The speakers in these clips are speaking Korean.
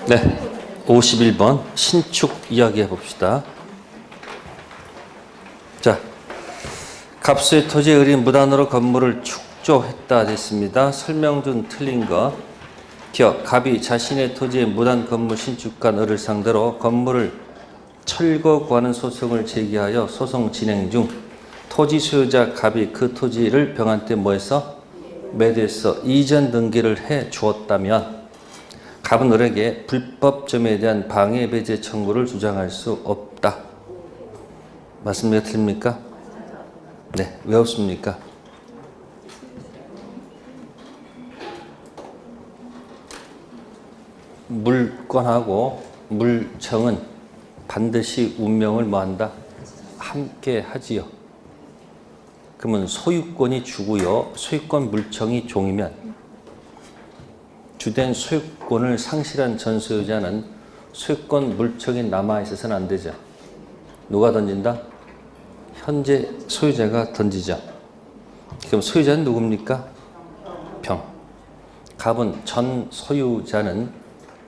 네, 51번 신축 이야기 해봅시다. 자, 갑수의 토지에 의린 무단으로 건물을 축조했다 됐습니다. 설명 중 틀린 거. 기억, 갑이 자신의 토지에 무단 건물 신축한 을을 상대로 건물을 철거 구하는 소송을 제기하여 소송 진행 중 토지 소유자 갑이 그 토지를 병한테 뭐해서 매도해서 이전 등기를 해 주었다면 갑은 을에게 불법 점유에 대한 방해 배제 청구를 주장할 수 없다. 맞습니까? 틀립니까? 네, 왜 없습니까? 물권하고 물청은 반드시 운명을 뭐한다? 함께 하지요. 그러면 소유권이 주고요, 소유권 물청이 종이면 주된 소유권을 상실한 전 소유자는 소유권 물청이 남아있어서는 안 되죠. 누가 던진다? 현재 소유자가 던지죠. 그럼 소유자는 누굽니까? 병. 갑은 전 소유자는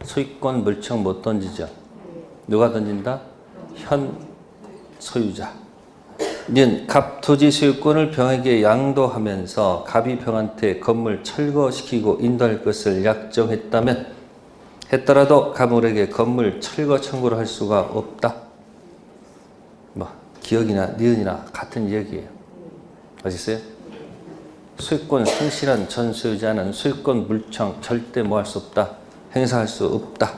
소유권 물청 못 던지죠. 누가 던진다? 현 소유자. 는 갑 토지 소유권을 병에게 양도하면서 갑이 병한테 건물 철거시키고 인도할 것을 약정했다면 했더라도 갑을에게 건물 철거 청구를 할 수가 없다. 뭐 기억이나 니은이나 같은 얘기예요. 아시겠어요? 소유권 상실한 전 소유자는 소유권 물청 절대 뭐 할 수 없다. 행사할 수 없다.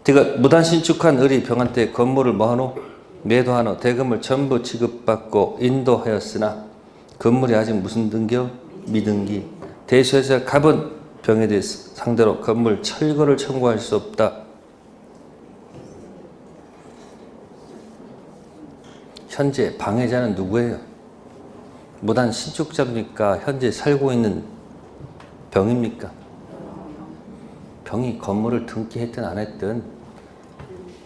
그러니까 무단 신축한 을이 병한테 건물을 뭐하노? 매도한 후 대금을 전부 지급받고 인도하였으나 건물이 아직 무슨 등기요? 미등기. 대소유자 갑은 병에 대해 상대로 건물 철거를 청구할 수 없다. 현재 방해자는 누구예요? 무단 신축자입니까? 현재 살고 있는 병입니까? 병이 건물을 등기했든 안 했든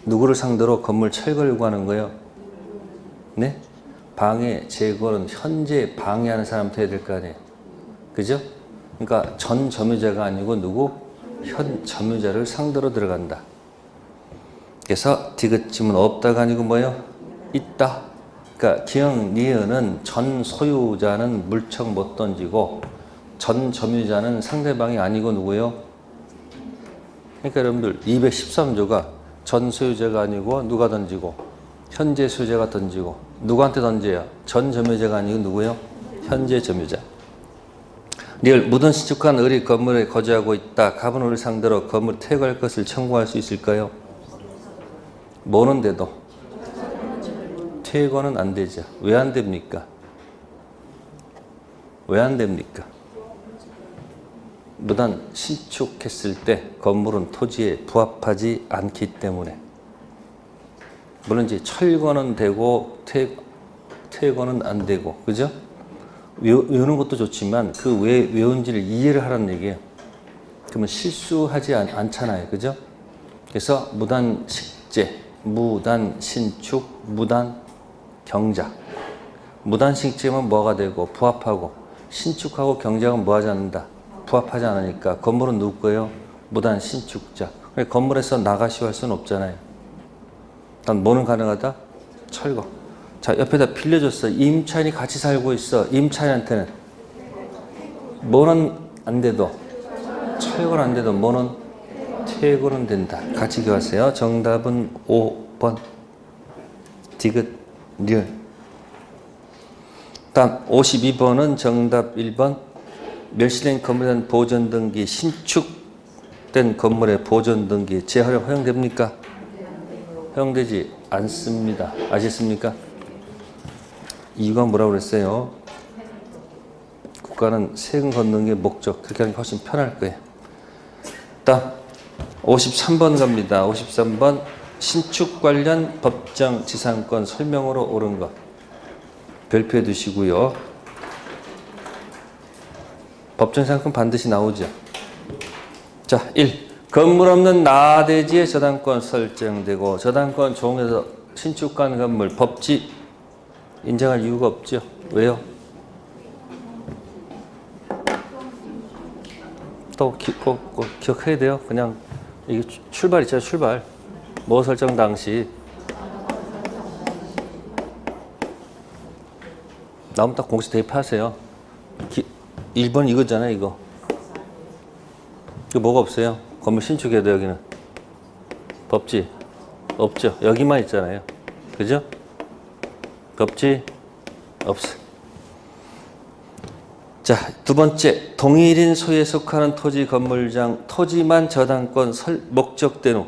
누구를 상대로 건물 철거를 요구하는 거예요? 네? 방해, 제거는 현재 방해하는 사람한테 해야 될 거 아니에요? 그죠? 그러니까 전 점유자가 아니고 누구? 현 점유자를 상대로 들어간다. 그래서 디귿짐은 없다가 아니고 뭐예요? 있다. 그러니까 기억, 니은은 전 소유자는 물청 못 던지고 전 점유자는 상대방이 아니고 누구예요? 그러니까 여러분들 213조가 전 소유자가 아니고 누가 던지고 현재 소유자가 던지고 누구한테 던져요? 전 점유자가 아니고 누구요? 현재 점유자. 리을 무단 신축한 을이 건물에 거주하고 있다. 갑은 을을 상대로 건물 퇴거할 것을 청구할 수 있을까요? 뭐는데도 퇴거는 안 되죠. 왜 안 됩니까? 왜 안 됩니까? 무단 신축했을 때 건물은 토지에 부합하지 않기 때문에. 물론 이제 철거는 되고 퇴거는 안 되고, 그죠? 외우는 것도 좋지만 그 왜 외운지를 이해를 하라는 얘기예요. 그러면 실수하지 않잖아요, 그죠? 그래서 무단 식재, 무단 신축, 무단 경작. 무단 식재면 뭐가 되고 부합하고, 신축하고 경작은 뭐하지 않는다? 부합하지 않으니까 건물은 누구 거예요? 무단 신축자. 건물에서 나가시오 할 수는 없잖아요. 난 뭐는 가능하다? 철거. 자, 옆에다 빌려줬어. 임차인이 같이 살고 있어. 임차인한테는 뭐는 안 돼도 철거는 안 돼도 뭐는 퇴거는 된다. 같이 기억하세요. 정답은 5번 디귿 리을. 다음 52번은 정답 1번 멸실된 건물에 대한 보존등기, 신축된 건물의 보존등기 재활용 허용됩니까? 허용되지 않습니다. 아시겠습니까? 이유가 뭐라고 그랬어요? 국가는 세금 걷는 게 목적. 그렇게 하는 게 훨씬 편할 거예요. 다음 53번 갑니다. 53번 신축 관련 법정 지상권 설명으로 옳은 것 별표해 두시고요. 법정 지상권 반드시 나오죠. 자, 1. 건물 없는 나대지의 저당권 설정되고 저당권 종에서 신축한 건물 법지 인정할 이유가 없죠. 왜요? 또 꼭 기억해야 돼요. 그냥 이게 출발 있잖아요. 출발. 뭐 설정 당시. 나오면 딱 공식 대입하세요. 1번 이거잖아요. 이거. 이거 뭐가 없어요? 건물 신축해도 여기는. 법지? 없죠. 여기만 있잖아요. 그죠? 법지? 없어. 자, 두 번째. 동일인 소유에 속하는 토지 건물장 토지만 저당권 목적된 후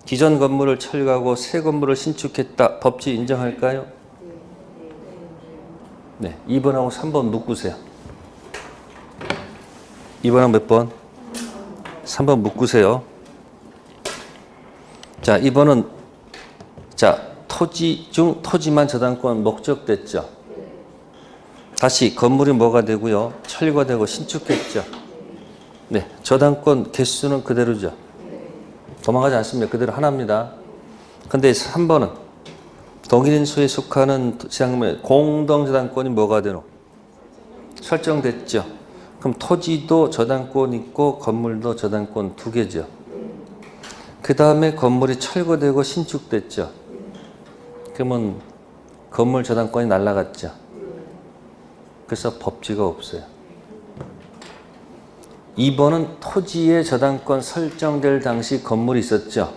기존 건물을 철거하고 새 건물을 신축했다. 법지 인정할까요? 네. 2번하고 3번 묶으세요. 2번하고 몇 번? 3번 묶으세요. 자, 2번은 자, 토지 중 토지만 저당권 목적됐죠. 다시 건물이 뭐가 되고요? 철거되고 신축했죠. 네, 저당권 개수는 그대로죠. 도망가지 않습니다. 그대로 하나입니다. 근데 3번은 동일인 소유에 속하는 지상금의 공동저당권이 뭐가 되노? 설정됐죠. 그럼 토지도 저당권 있고 건물도 저당권 두 개죠. 그 다음에 건물이 철거되고 신축됐죠. 그러면 건물 저당권이 날라갔죠. 그래서 법지가 없어요. 2번은 토지에 저당권 설정될 당시 건물이 있었죠.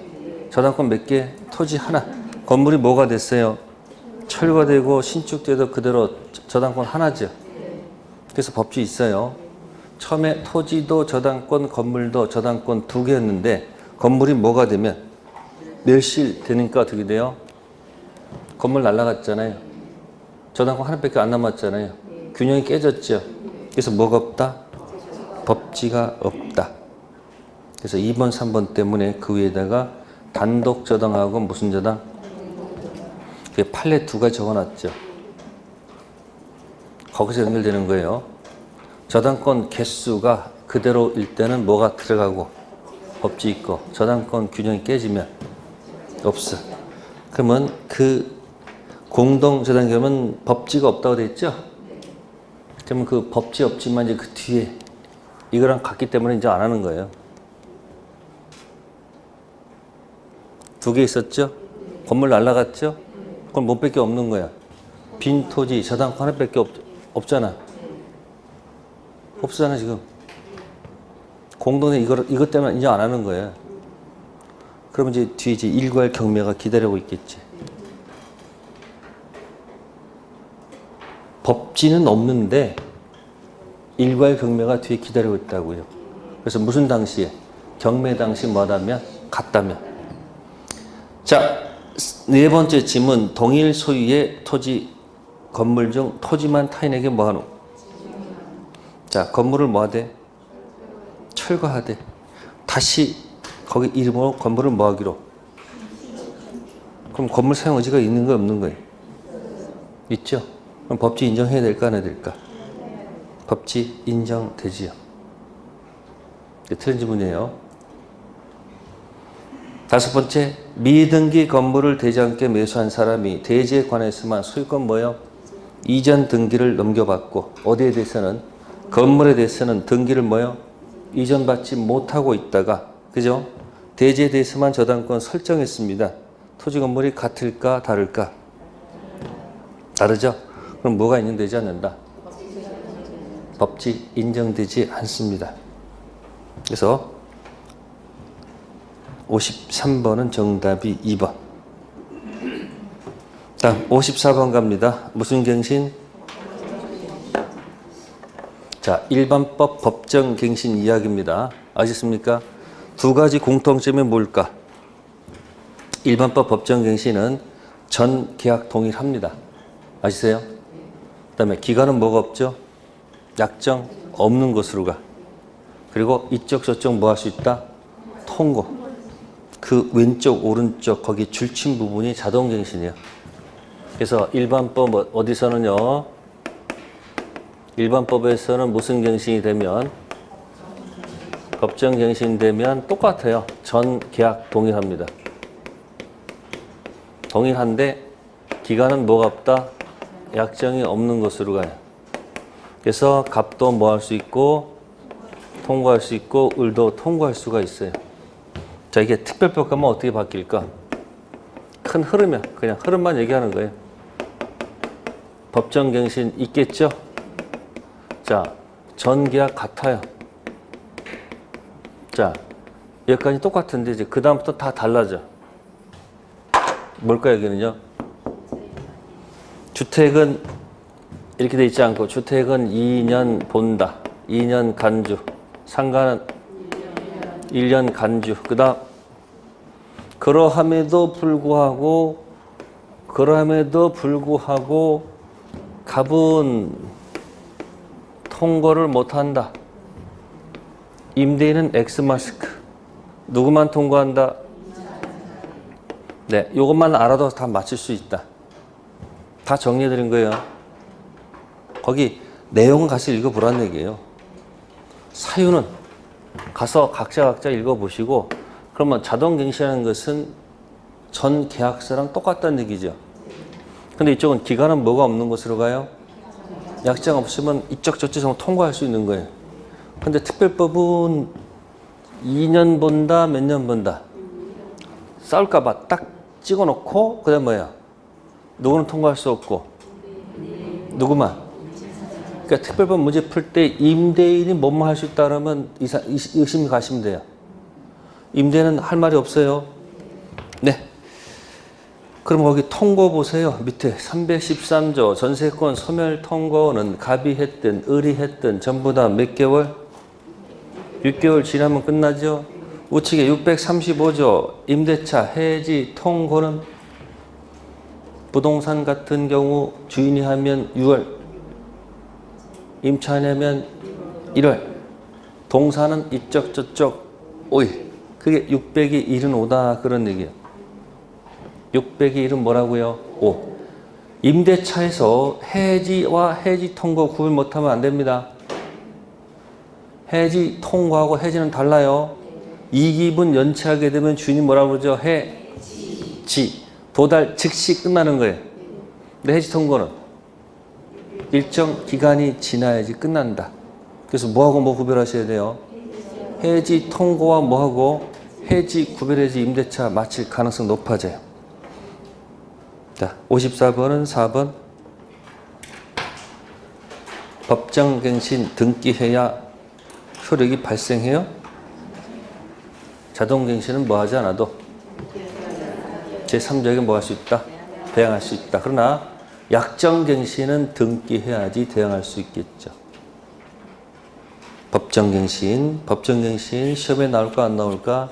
저당권 몇 개? 토지 하나. 건물이 뭐가 됐어요? 철거되고 신축돼도 그대로 저당권 하나죠. 그래서 법지 있어요. 처음에 토지도 저당권, 건물도 저당권 두 개였는데 건물이 뭐가 되면 멸실 되니까 어떻게 돼요? 건물 날라갔잖아요. 저당권 하나밖에 안 남았잖아요. 균형이 깨졌죠. 그래서 뭐가 없다? 법지가 없다. 그래서 2번, 3번 때문에 그 위에다가 단독 저당하고 무슨 저당? 그 판례 두 가지 적어놨죠. 거기서 연결되는 거예요. 저당권 개수가 그대로일 때는 뭐가 들어가고 법지 있고 저당권 균형이 깨지면 없어. 그러면 그 공동 저당권은 법지가 없다고 돼 있죠? 그러면 그 법지 없지만 이제 그 뒤에 이거랑 같기 때문에 이제 안 하는 거예요. 두 개 있었죠? 건물 날라갔죠? 그럼 못 밖에 없는 거야. 빈 토지 저당권 하나밖에 없잖아. 없잖아 지금. 공동에 이것 때문에 이제 안 하는 거예요. 그러면 이제 뒤에 이제 일괄 경매가 기다리고 있겠지. 법지는 없는데 일괄 경매가 뒤에 기다리고 있다고요. 그래서 무슨 당시에? 경매 당시 뭐다면? 같다면. 자, 네 번째 질문. 동일 소유의 토지, 건물 중 토지만 타인에게 뭐하노? 자, 건물을 뭐하대? 철거하되 다시 거기 이름으로 건물을 뭐하기로? 그럼 건물 사용 의지가 있는 거 없는 거예요? 있죠? 그럼 법지 인정해야 될까 안 해야 될까? 법지 인정되지요. 틀린 질문이에요. 다섯 번째, 미등기 건물을 대지함께 매수한 사람이 대지에 관해서만 소유권 뭐예요? 이전 등기를 넘겨받고 어디에 대해서는? 건물에 대해서는 등기를 뭐예요? 이전받지 못하고 있다가, 그죠? 대지에 대해서만 저당권 설정했습니다. 토지 건물이 같을까 다를까? 다르죠? 그럼 뭐가 인정되지 않는다? 법지 인정되지 않습니다. 그래서 53번은 정답이 2번. 다음 54번 갑니다. 무슨 갱신? 자, 일반법 법정 갱신 이야기입니다. 아시겠습니까? 두 가지 공통점이 뭘까? 일반법 법정 갱신은 전 계약 동일합니다. 아시세요? 그 다음에 기간은 뭐가 없죠? 약정 없는 것으로 가. 그리고 이쪽 저쪽 뭐 할 수 있다? 통고. 그 왼쪽 오른쪽 거기 줄친 부분이 자동갱신이에요. 그래서 일반법 어디서는요, 일반법에서는 무슨 갱신이 되면, 법정 갱신 되면 똑같아요. 전 계약 동일합니다. 동일한데 기간은 뭐가 없다? 약정이 없는 것으로 가요. 그래서 갑도 뭐 할 수 있고 통고할 수 있고 을도 통고할 수가 있어요. 자, 이게 특별법 가면 어떻게 바뀔까? 큰 흐름이야. 그냥 흐름만 얘기하는 거예요. 법정갱신 있겠죠? 자, 전계약 같아요. 자, 여기까지 똑같은데 이제 그 다음부터 다 달라져. 뭘까 여기는요? 주택은 이렇게 돼 있지 않고 주택은 2년 본다. 2년 간주. 상가는 1년 간주. 그 다음 그러함에도 불구하고 갑은 통고를 못한다. 임대인은 X마스크. 누구만 통고한다? 네, 이것만 알아도 다 맞출 수 있다. 다 정리해드린 거예요. 거기 내용은 같이 읽어보라는 얘기예요. 사유는 가서 각자 읽어보시고, 그러면 자동갱신하는 것은 전 계약서랑 똑같다는 얘기죠. 근데 이쪽은 기간은 뭐가 없는 것으로 가요? 약정 없으면 이쪽 저쪽 통과할 수 있는 거예요. 근데 특별법은 2년 본다, 몇 년 본다. 싸울까봐 딱 찍어놓고, 그 다음 뭐야? 누구는 통과할 수 없고, 누구만? 그러니까 특별법 문제 풀 때 임대인이 뭐뭐 할 수 있다 그러면 의심이 가시면 돼요. 임대인은 할 말이 없어요. 네. 그럼 거기 통고 보세요. 밑에 313조 전세권 소멸 통고는 갑이 했든 을이 했든 전부 다 몇 개월? 6개월 지나면 끝나죠. 우측에 635조 임대차 해지 통고는 부동산 같은 경우 주인이 하면 6월, 임차인이 하면 1월, 동사는 이쪽 저쪽 5일. 그게 600이 1은 5다 그런 얘기예요. 600이 1은 뭐라고요? 5. 임대차에서 해지와 해지 통고 구분 못하면 안 됩니다. 해지 통고하고 해지는 달라요. 이기분 연체하게 되면 주인이 뭐라고 그러죠? 해지. 도달 즉시 끝나는 거예요. 근데 해지 통고는 일정 기간이 지나야지 끝난다. 그래서 뭐하고 뭐 구별하셔야 돼요? 해지 통고와 뭐하고 해지 구별해지 임대차 마칠 가능성 높아져요. 자, 54번은 4번. 법정갱신 등기해야 효력이 발생해요? 자동갱신은 뭐 하지 않아도 제3자에게 뭐 할 수 있다? 대항할 수 있다. 그러나 약정갱신은 등기해야지 대항할 수 있겠죠. 법정갱신 시험에 나올까 안 나올까?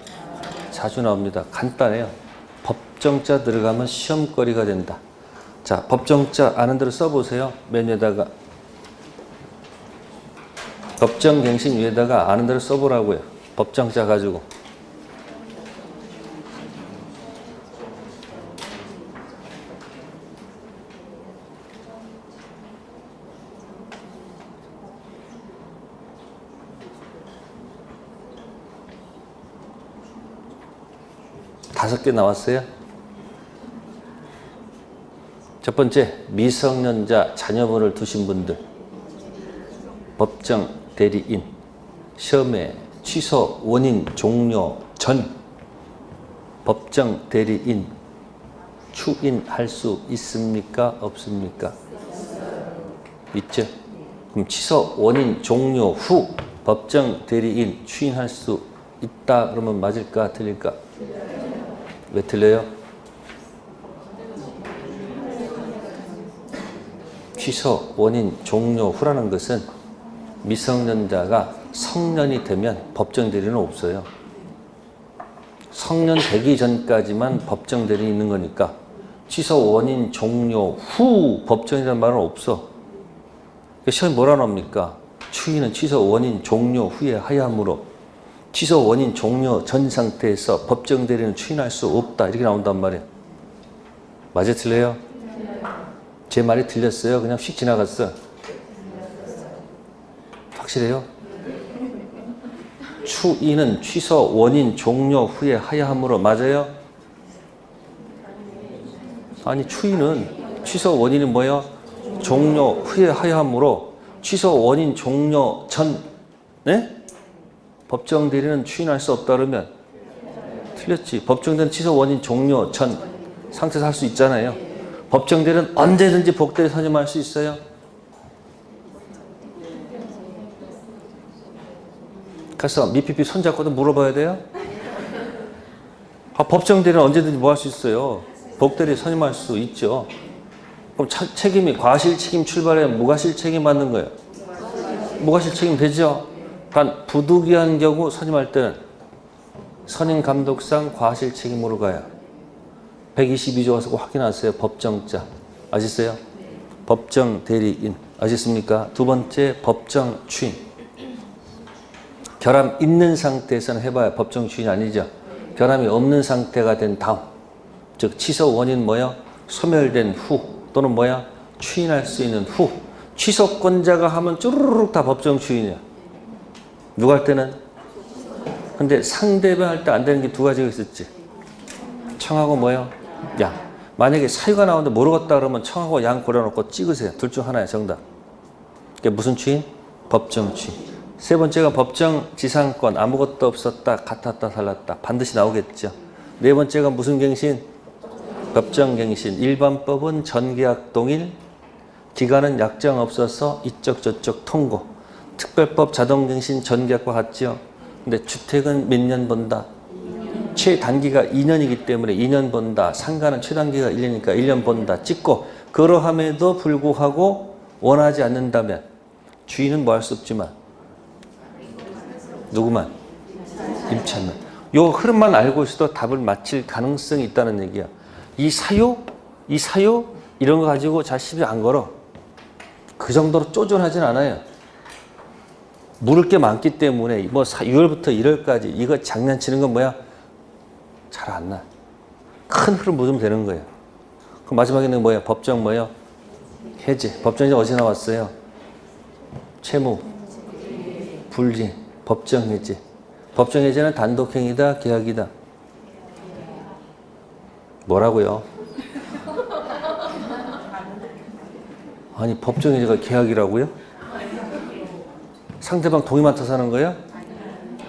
자주 나옵니다. 간단해요. 법정자 들어가면 시험거리가 된다. 자, 법정자 아는 대로 써보세요. 맨 위에다가. 법정갱신 위에다가 아는 대로 써보라고요. 법정자 가지고. 다섯 개 나왔어요. 첫 번째, 미성년자 자녀분을 두신 분들, 법정 대리인, 시험에 취소 원인 종료 전 법정 대리인 추인할 수 있습니까? 없습니까? 있죠. 그럼 취소 원인 종료 후 법정 대리인 추인할 수 있다 그러면 맞을까 틀릴까? 왜 틀려요? 취소 원인 종료 후라는 것은 미성년자가 성년이 되면 법정 대리는 없어요. 성년 되기 전까지만 법정 대리인이 있는 거니까 취소 원인 종료 후 법정이라는 말은 없어. 시험이 뭐라 나옵니까? 추인은 취소 원인 종료 후에 하야하므로 취소 원인 종료 전 상태에서 법정 대리는 추인할 수 없다. 이렇게 나온단 말이에요. 맞아 틀려요? 제 말이 틀렸어요? 그냥 휙 지나갔어? 확실해요? 추인은 취소 원인 종료 후에 하야하므로 맞아요? 아니 추인은 취소 원인이 뭐예요? 종료 후에 하야하므로 취소 원인 종료 전 네? 법정 대리는 추인할 수 없다 그러면 틀렸지. 법정대는 취소 원인 종료 전 상태에서 할 수 있잖아요. 법정대는 언제든지 복대를 선임할 수 있어요. 그래서 미피피 손잡고도 물어봐야 돼요. 법정대는 언제든지 뭐 할 수 있어요. 복대를 선임할 수 있죠. 그럼 책임이 과실 책임 출발해 무과실 책임 받는 거예요. 무과실 책임 되죠. 단 부득이한 경우 선임할 때는 선임 감독상 과실 책임으로 가요. 122조 가서 꼭 확인하세요. 법정자 아시겠어요? 법정 대리인 아시겠습니까? 두 번째 법정 추인. 결함 있는 상태에서는 해봐야 법정 추인이 아니죠. 결함이 없는 상태가 된 다음, 즉 취소 원인 뭐요? 소멸된 후 또는 뭐야? 추인할 수 있는 후. 취소권자가 하면 쭈르륵 다 법정 추인이야. 누가 할 때는? 근데 상대방 할 때 안 되는 게 두 가지가 있었지. 청하고 뭐요? 양. 만약에 사유가 나오는데 모르겠다 그러면 청하고 양 고려놓고 찍으세요. 둘 중 하나야 정답. 그게 무슨 추인? 법정 추인. 세 번째가 법정 지상권. 아무것도 없었다. 같았다. 달랐다. 반드시 나오겠죠. 네 번째가 무슨 갱신? 법정 갱신. 일반법은 전계약 동일. 기간은 약정 없어서 이쪽 저쪽 통고. 특별법 자동갱신 전계약과 같죠. 근데 주택은 몇 년 본다? 최단기가 2년이기 때문에 2년 본다. 상가는 최단기가 1년이니까 1년 본다. 찍고 그러함에도 불구하고 원하지 않는다면 주인은 뭐 할 수 없지만 누구만? 임차인만. 요 흐름만 알고 있어도 답을 맞힐 가능성이 있다는 얘기야. 이 사유 이런 거 가지고 잘 시비 안 걸어. 그 정도로 쪼존하진 않아요. 물을 게 많기 때문에 뭐 6월부터 1월까지 이거 장난치는 건 뭐야? 잘 안 나. 큰 흐름 묻으면 되는 거예요. 그럼 마지막에는 뭐야? 법정 뭐예요? 해제. 법정이 어디서 나왔어요? 채무, 불이행, 법정 해제. 법정 해제는 단독행위다, 계약이다. 뭐라고요? 아니 법정 해제가 계약이라고요? 상대방 동의 맡아서 하는 거예요?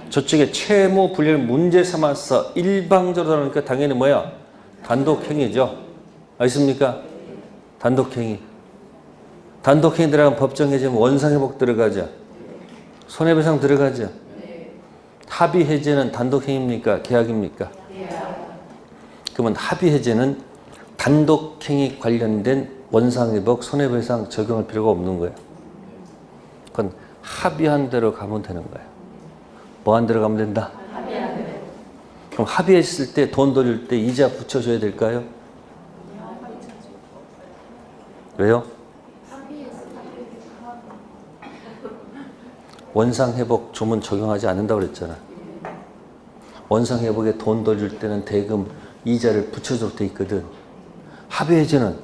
저쪽에 채무 불이행을 문제 삼아서 일방적으로 하니까 당연히 뭐야? 단독행위죠. 아십니까? 단독행위. 단독행위 들어가면 법정해제면 원상회복 들어가죠. 손해배상 들어가죠. 합의해제는 단독행위입니까? 계약입니까? 그러면 합의해제는 단독행위 관련된 원상회복, 손해배상 적용할 필요가 없는 거예요. 그건 합의한 대로 가면 되는 거예요. 뭐 한 대로 가면 된다? 그럼 합의했을 때 돈 돌릴 때 이자 붙여줘야 될까요? 왜요? 원상회복 조문 적용하지 않는다고 그랬잖아. 원상회복에 돈 돌릴 때는 대금 이자를 붙여줘도 돼 있거든. 합의해제는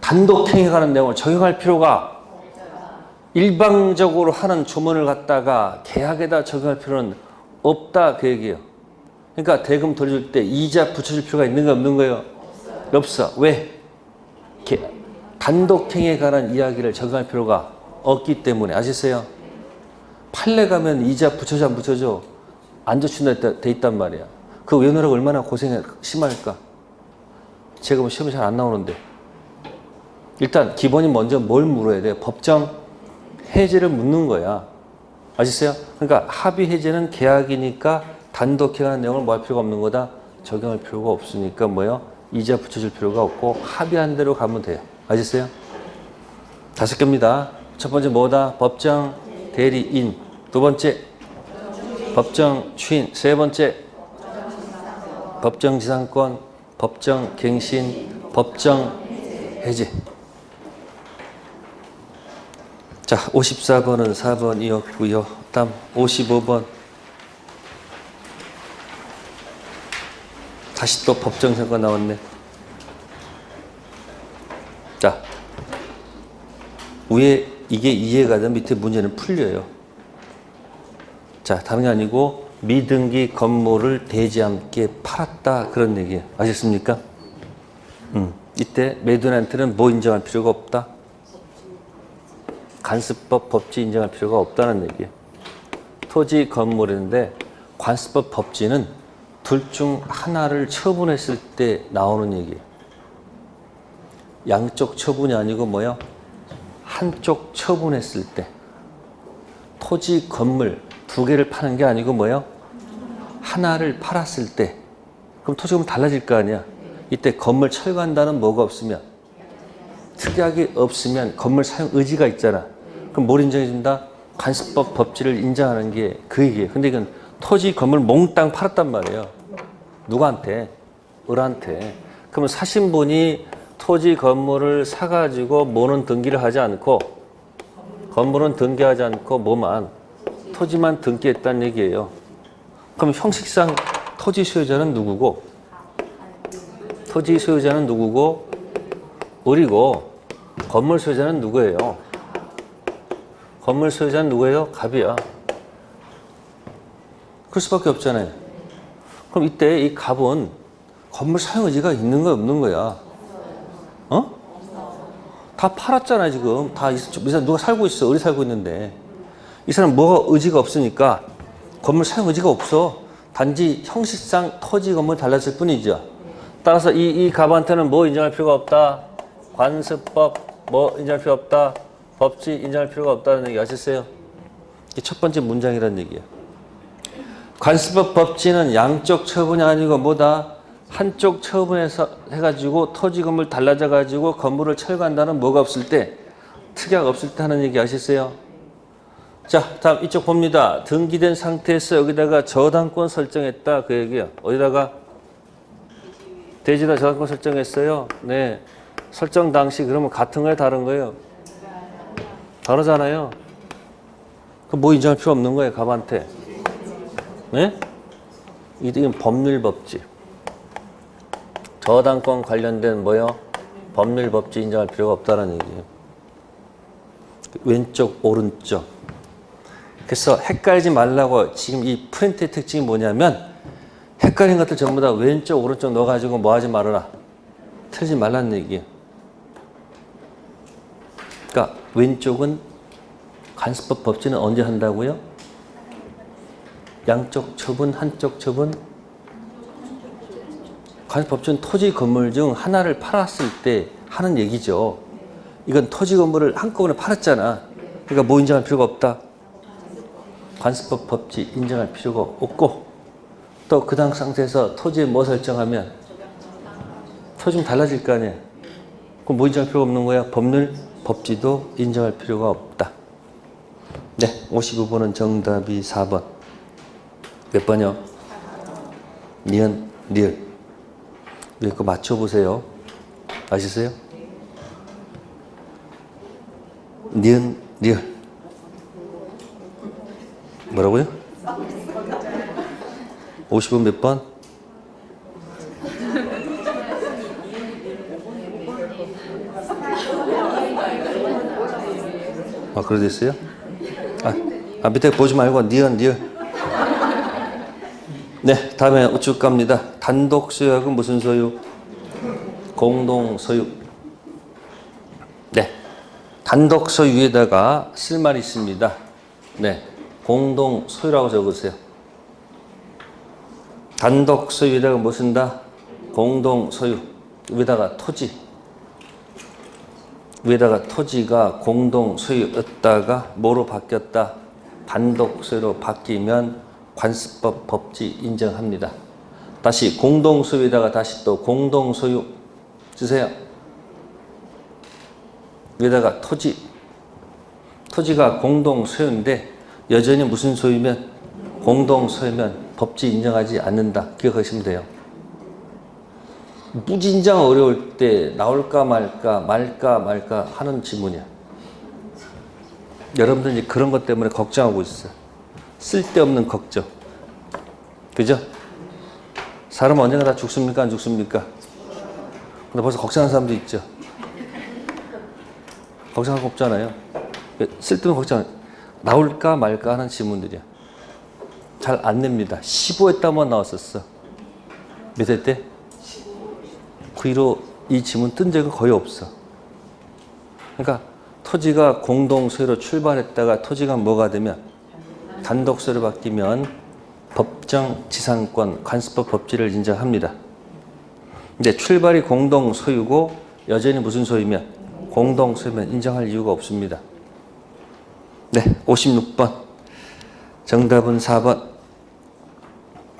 단독행위에 관한 내용을 적용할 필요가 일방적으로 하는 조문을 갖다가 계약에다 적용할 필요는 없다 그 얘기예요. 그러니까 대금 돌려줄 때 이자 붙여줄 필요가 있는 거 없는 거예요? 없어. 왜? 단독행위에 관한 이야기를 적용할 필요가 없기 때문에. 아시겠어요? 판례 가면 이자 붙여줘 안 붙여줘? 안 붙인다 돼 있단 말이야. 그 외우느라고 얼마나 고생이 심할까? 제가 뭐 시험에 잘 안 나오는데. 일단 기본이 먼저 뭘 물어야 돼? 법정 해제를 묻는 거야. 아시겠어요? 그러니까 합의 해제는 계약이니까 단독행위하는 내용을 뭐 할 필요가 없는 거다? 적용할 필요가 없으니까 뭐요? 이자 붙여줄 필요가 없고 합의한 대로 가면 돼요. 아시겠어요? 5개입니다. 첫 번째 뭐다? 법정 대리인. 두 번째 법정 추인. 세 번째 법정 지상권, 법정 갱신, 법정 해제. 자, 54번은 4번이었고요. 다음 55번. 다시 또 법정 사건 나왔네. 자, 위에 이게 이해가 되면 밑에 문제는 풀려요. 자, 다른 게 아니고 미등기 건물을 대지 않게 팔았다 그런 얘기예요. 아셨습니까? 이때 매도인한테는 뭐 인정할 필요가 없다? 관습법 법지 인정할 필요가 없다는 얘기예요. 토지 건물인데 관습법 법지는 둘 중 하나를 처분했을 때 나오는 얘기예요. 양쪽 처분이 아니고 뭐요? 한쪽 처분했을 때. 토지, 건물 두 개를 파는 게 아니고 뭐요? 하나를 팔았을 때. 그럼 토지 건물 달라질 거 아니야. 이때 건물 철거한다는 뭐가 없으면, 특약이 없으면 건물 사용 의지가 있잖아. 그럼 뭘 인정해준다? 관습법 법지를 인정하는 게 그 얘기예요. 근데 이건 토지 건물 몽땅 팔았단 말이에요. 누구한테? 을한테. 그러면 사신 분이 토지 건물을 사가지고 뭐는 등기를 하지 않고, 건물은 등기하지 않고 뭐만, 토지만 등기했다는 얘기예요. 그럼 형식상 토지 소유자는 누구고, 토지 소유자는 누구고, 을이고, 건물 소유자는 누구예요? 건물 소유자는 누구예요? 갑이야. 그럴 수밖에 없잖아요. 그럼 이때 이 갑은 건물 사용 의지가 있는 거야, 없는 거야? 어? 다 팔았잖아, 지금. 다, 이 사람 누가 살고 있어. 을이 살고 있는데. 이 사람 뭐가 의지가 없으니까 건물 사용 의지가 없어. 단지 형식상 토지 건물 달랐을 뿐이죠. 따라서 이 갑한테는 뭐 인정할 필요가 없다? 관습법 뭐 인정할 필요 없다? 법지 인정할 필요가 없다는 얘기 아셨어요? 이게 첫 번째 문장이라는 얘기예요. 관습법 법지는 양쪽 처분이 아니고 뭐다? 한쪽 처분해서 해가지고 토지 건물 달라져 가지고 건물을 철거한다는 뭐가 없을 때, 특약 없을 때 하는 얘기 아셨어요? 자, 다음 이쪽 봅니다. 등기된 상태에서 여기다가 저당권 설정했다 그 얘기예요. 어디다가? 대지에다 저당권 설정했어요. 네. 설정 당시 그러면 같은 거예요, 다른 거예요? 다르잖아요. 그럼 뭐 인정할 필요 없는 거예요, 갑한테. 네? 이건 법률법지. 저당권 관련된 뭐요? 법률법지 인정할 필요가 없다는 얘기예요. 왼쪽, 오른쪽. 그래서 헷갈리지 말라고 지금 이 프린트의 특징이 뭐냐면 헷갈린 것들 전부 다 왼쪽, 오른쪽 넣어가지고 뭐 하지 말아라. 틀지 말라는 얘기예요. 그러니까 왼쪽은 관습법 법지는 언제 한다고요? 양쪽 처분, 한쪽 처분. 관습법지는 토지 건물 중 하나를 팔았을 때 하는 얘기죠. 이건 토지 건물을 한꺼번에 팔았잖아. 그러니까 뭐 인정할 필요가 없다. 관습법 법지 인정할 필요가 없고, 또 그 다음 상태에서 토지에 뭐 설정하면 토지는 달라질 거 아니야. 그럼 뭐 인정할 필요가 없는 거야? 법률 법지도 인정할 필요가 없다. 네, 55번은 정답이 4번. 몇 번이요? 니은, 리을. 위에 거 맞춰보세요. 아시세요? 니은, 리을. 뭐라고요? 50번 몇 번? 아, 그래 됐어요? 밑에 보지 말고 니은, 리을. 네, 다음에 우측 갑니다. 단독 소유하고 무슨 소유? 공동 소유. 네, 단독 소유에다가 쓸 말이 있습니다. 네, 공동 소유라고 적으세요. 단독 소유에다가 뭐 쓴다? 공동 소유. 위에다가 토지. 위에다가 토지가 공동 소유였다가 뭐로 바뀌었다? 단독 소유로 바뀌면 관습법 법지 인정합니다. 다시 공동 소유에다가 다시 또 공동 소유 쓰세요. 위에다가 토지. 토지가 공동 소유인데 여전히 무슨 소유면? 공동 소유면 법지 인정하지 않는다. 기억하시면 돼요. 무진장 어려울 때 나올까 말까 하는 지문이야. 여러분들 이제 그런 것 때문에 걱정하고 있어요. 쓸데없는 걱정. 그죠? 사람은 언젠가 다 죽습니까? 안 죽습니까? 근데 벌써 걱정하는 사람도 있죠. 걱정할 거 없잖아요. 쓸데없는 걱정. 나올까 말까 하는 지문들이야. 잘 안 냅니다. 15회 때만 나왔었어. 몇 회 때? 그 이후로 이 지문 뜬 적은 거의 없어. 그러니까 토지가 공동 소유로 출발했다가 토지가 뭐가 되면 단독 소유로 바뀌면 법정 지상권 관습법 법지를 인정합니다. 근데 출발이 공동 소유고 여전히 무슨 소유면? 공동 소유면 인정할 이유가 없습니다. 네, 56번. 정답은 4번.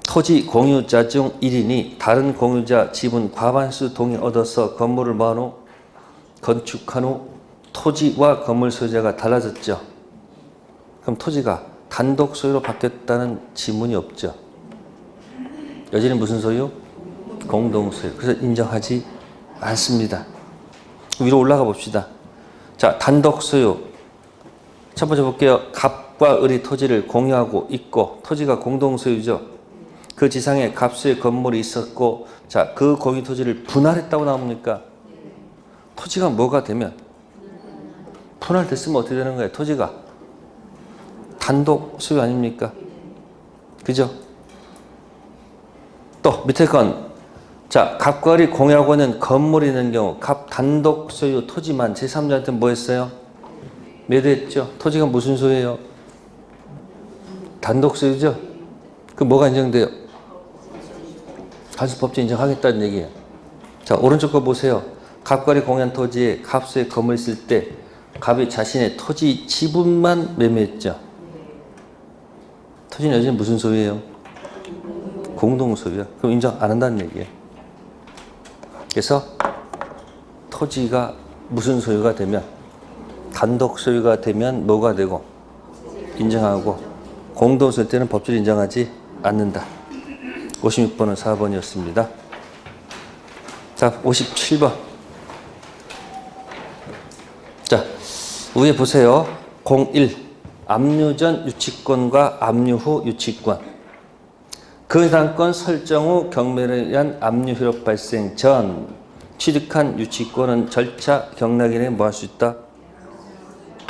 토지 공유자 중 1인이 다른 공유자 지분 과반수 동의 얻어서 건물을 건축한 후 토지와 건물 소유자가 달라졌죠. 그럼 토지가 단독 소유로 바뀌었다는 지문이 없죠. 여전히 무슨 소유? 공동 소유. 그래서 인정하지 않습니다. 위로 올라가 봅시다. 자, 단독 소유. 첫 번째 볼게요. 갑과 을이 토지를 공유하고 있고 토지가 공동 소유죠. 그 지상에 갑수의 건물이 있었고, 자, 그 공유 토지를 분할했다고 나옵니까? 토지가 뭐가 되면? 분할됐으면 어떻게 되는 거예요? 토지가 단독 소유 아닙니까? 그죠? 또 밑에 건, 자, 갑과 을이 공유하고 있는 건물이 있는 경우 갑 단독 소유 토지만 제3자한테 뭐 했어요? 매도했죠. 토지가 무슨 소유예요? 단독 소유죠. 그 뭐가 인정돼요? 관습법지 인정하겠다는 얘기예요. 자, 오른쪽 거 보세요. 갑과 을이 공유한 토지에 갑수의 건물이 있을 때 갑이 자신의 토지 지분만 매매했죠. 토지는 여전히 무슨 소유예요? 공동 소유야. 그럼 인정 안 한다는 얘기예요. 그래서 토지가 무슨 소유가 되면, 단독 소유가 되면 뭐가 되고 인정하고, 공동 소유 때는 법률이 인정하지 않는다. 56번은 4번이었습니다. 자, 57번. 자, 위에 보세요. 01. 압류 전 유치권과 압류 후 유치권. 그 해당권 설정 후 경매를 위한 압류 효력 발생 전 취득한 유치권은 절차 경락인에 뭐 할 수 있다?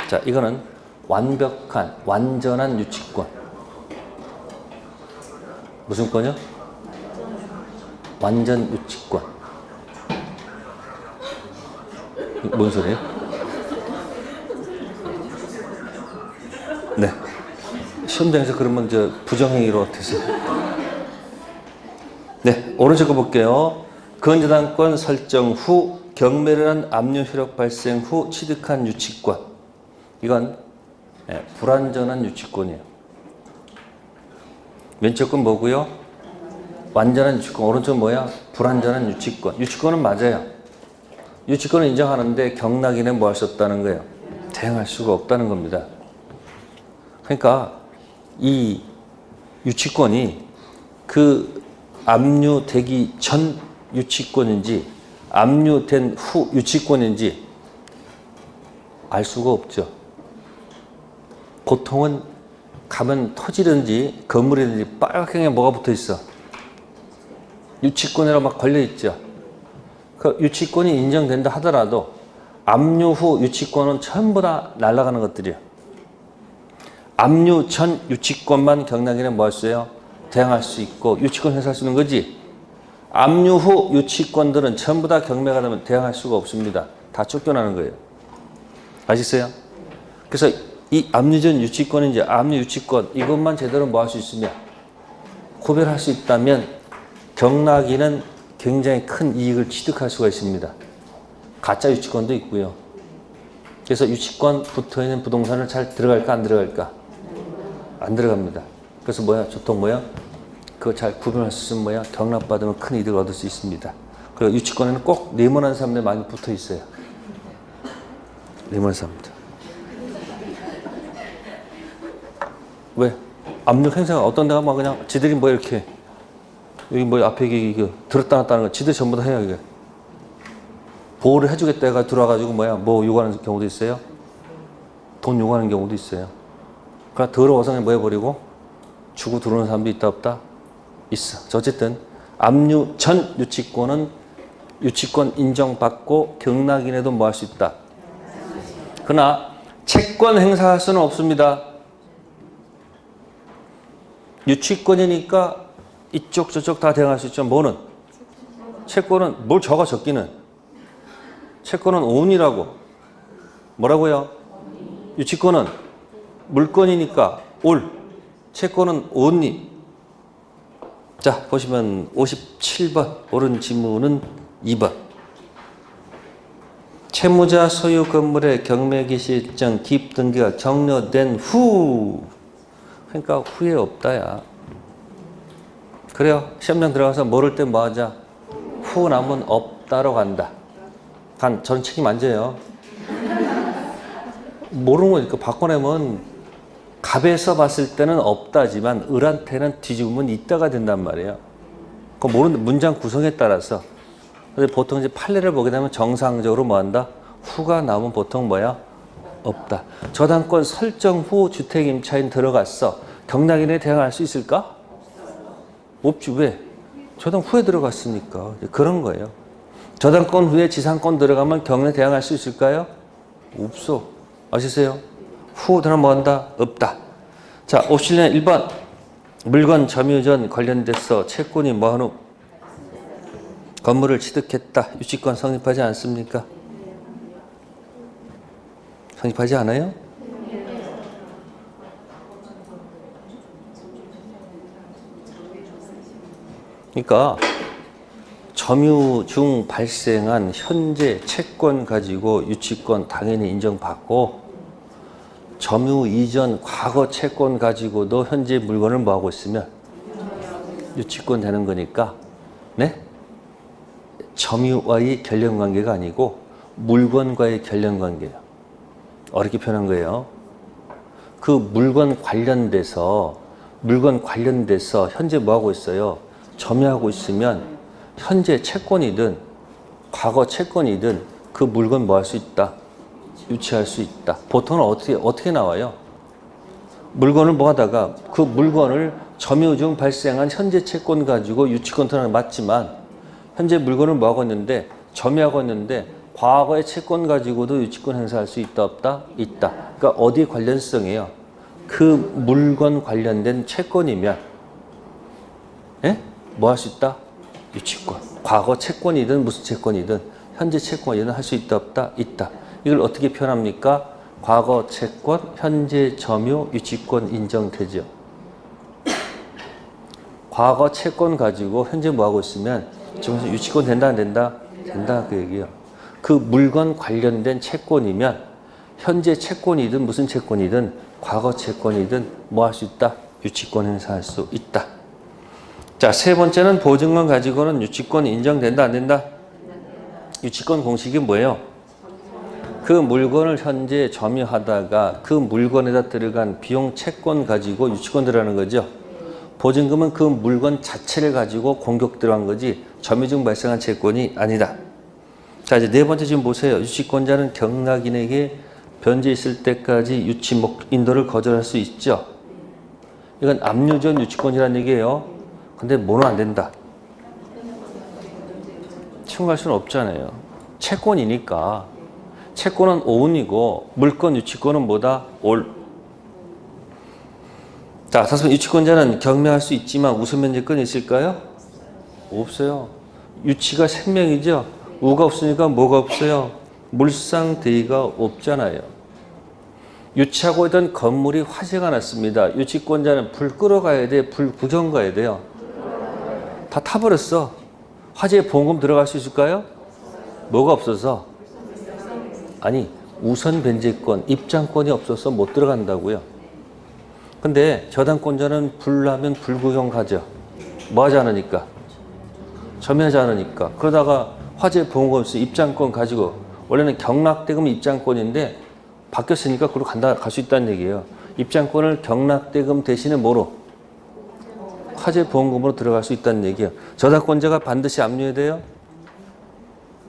자, 이거는 완벽한, 완전한 유치권. 무슨 권이요? 완전 유치권. 뭔 소리예요? 네. 시험장에서 그러면 부정행위로 돼서. 네, 오른쪽 거 볼게요. 근저당권 설정 후 경매를 한 압류 효력 발생 후 취득한 유치권. 이건 불완전한 유치권이에요. 왼쪽 건 뭐고요? 완전한 유치권. 오른쪽은 뭐야? 불완전한 유치권. 유치권은 맞아요. 유치권을 인정하는데 경락인에 뭐 할 수 없다는 거예요? 대응할 수가 없다는 겁니다. 그러니까 이 유치권이 그 압류되기 전 유치권인지 압류된 후 유치권인지 알 수가 없죠. 보통은 가면 토지든지 건물이든지 빨갛게 뭐가 붙어 있어? 유치권이라고 막 걸려 있죠. 그 유치권이 인정된다 하더라도 압류 후 유치권은 전부 다 날아가는 것들이에요. 압류 전 유치권만 경락인에 뭐 할 수 있어요? 대항할 수 있고 유치권 행사할 수 있는 거지. 압류 후 유치권들은 전부 다 경매가 되면 대항할 수가 없습니다. 다 쫓겨나는 거예요. 아시겠어요? 그래서 이 압류 전 유치권인지 압류 유치권 이것만 제대로 뭐 할 수 있으면 구별할 수 있다면 경락인은 굉장히 큰 이익을 취득할 수가 있습니다. 가짜 유치권도 있고요. 그래서 유치권 붙어있는 부동산을 잘 들어갈까 안 들어갈까? 안 들어갑니다. 그래서 뭐야? 보통 뭐야? 그거 잘 구분할 수 있으면 뭐야? 경락받으면 큰 이득을 얻을 수 있습니다. 그리고 유치권에는 꼭 네모난 사람들이 많이 붙어 있어요. 네모난 사람들. 왜? 압력 행사가 어떤 데가 막 그냥 지들이 뭐 이렇게 여기 뭐 앞에 이게 들었다 놨다 하는 거 지들 전부 다 해요, 이게. 보호를 해주겠다 해가 들어와가지고 뭐야? 뭐 요구하는 경우도 있어요? 돈 요구하는 경우도 있어요. 그러나 더러워서 그냥 뭐 해버리고 주고 들어오는 사람도 있다 없다? 있어. 어쨌든 압류 전 유치권은 유치권 인정받고 경락인에도 뭐 할 수 있다. 그러나 채권 행사할 수는 없습니다. 유치권이니까 이쪽 저쪽 다 대응할 수 있죠. 뭐는? 채권은 뭘 적어 적기는. 채권은 온이라고. 뭐라고요? 유치권은 물건이니까 올. 채권은 온리. 자, 보시면 57번 옳은 지문은 2번. 채무자 소유 건물의 경매개시일정 기입 등기가 격려된 후. 그러니까 후에 없다야. 그래요. 시험장 들어가서 모를 때 뭐 하자? 후 나면 없다로 간다. 저는 책임 안 져요. 모르는 거니까 바꿔내면 갑에서 봤을 때는 없다지만 을한테는 뒤집으면 있다가 된단 말이에요. 그 모르는 문장 구성에 따라서. 근데 보통 이제 판례를 보게 되면 정상적으로 뭐 한다? 후가 나오면 보통 뭐야? 없다. 저당권 설정 후 주택 임차인 들어갔어. 경락인에 대항할 수 있을까? 없지. 왜? 저당 후에 들어갔으니까. 그런 거예요. 저당권 후에 지상권 들어가면 경락에 대항할 수 있을까요? 없어. 아시세요? 후 들어가면 뭐 한다? 없다. 자, 57년 1번. 물건 점유전 관련돼서 채권이 뭐하노? 건물을 취득했다. 유치권 성립하지 않습니까? 성립하지 않아요? 그러니까 점유 중 발생한 현재 채권 가지고 유치권 당연히 인정받고 점유 이전 과거 채권 가지고도 현재 물건을 뭐하고 있으면 유치권 되는 거니까 네? 점유와의 결연관계가 아니고 물건과의 결연관계예요. 어렵게 표현한 거예요. 그 물건 관련돼서 현재 뭐하고 있어요? 점유하고 있으면 현재 채권이든 과거 채권이든 그 물건 뭐 할 수 있다? 유치할 수 있다. 보통은 어떻게 나와요? 물건을 뭐 하다가 그 물건을 점유 중 발생한 현재 채권 가지고 유치권 들어가는 맞지만 현재 물건을 뭐 하고 있는데 점유하고 있는데 과거의 채권 가지고도 유치권 행사할 수 있다 없다? 있다. 그러니까 어디 관련성이에요? 그 물건 관련된 채권이면 예? 뭐 할 수 있다? 유치권. 과거 채권이든 무슨 채권이든 현재 채권이든 할 수 있다 없다? 있다. 이걸 어떻게 표현합니까? 과거 채권, 현재 점유, 유치권 인정되죠. 과거 채권 가지고 현재 뭐 하고 있으면 지금 유치권 된다 안 된다? 된다 그 얘기예요. 그 물건 관련된 채권이면 현재 채권이든 무슨 채권이든 과거 채권이든 뭐 할 수 있다? 유치권 행사할 수 있다. 자, 세 번째는 보증권 가지고는 유치권 인정된다 안 된다? 유치권 공식이 뭐예요? 그 물건을 현재 점유하다가 그 물건에다 들어간 비용 채권 가지고 유치권 들어가는 거죠. 보증금은 그 물건 자체를 가지고 공격 들어간 거지 점유 중 발생한 채권이 아니다. 자, 이제 네 번째 지금 보세요. 유치권자는 경락인에게 변제 있을 때까지 유치 인도를 거절할 수 있죠. 이건 압류전 유치권이라는 얘기예요. 근데 뭐는 안 된다. 청구할 수는 없잖아요. 채권이니까. 채권은 오운이고 물건 유치권은 뭐다? 올. 자, 사실 유치권자는 경매할 수 있지만 우선 면제권이 있을까요? 없어요. 유치가 생명이죠. 우가 없으니까 뭐가 없어요? 물상대의가 없잖아요. 유치하고 있던 건물이 화재가 났습니다. 유치권자는 불 끌어가야 돼? 불 구경 가야 돼요? 다 타버렸어. 화재에 보험금 들어갈 수 있을까요? 뭐가 없어서? 아니, 우선 변제권, 입장권이 없어서 못 들어간다고요. 근데 저당권자는 불나면 불구경 가죠. 뭐 하지 않으니까? 점유하지 않으니까. 그러다가 화재 보험금 없이 입장권 가지고 원래는 경락대금 입장권인데 바뀌었으니까 그로 갈 수 있다는 얘기예요. 입장권을 경락대금 대신에 뭐로? 화재 보험금으로 들어갈 수 있다는 얘기예요. 저당권자가 반드시 압류해야 돼요?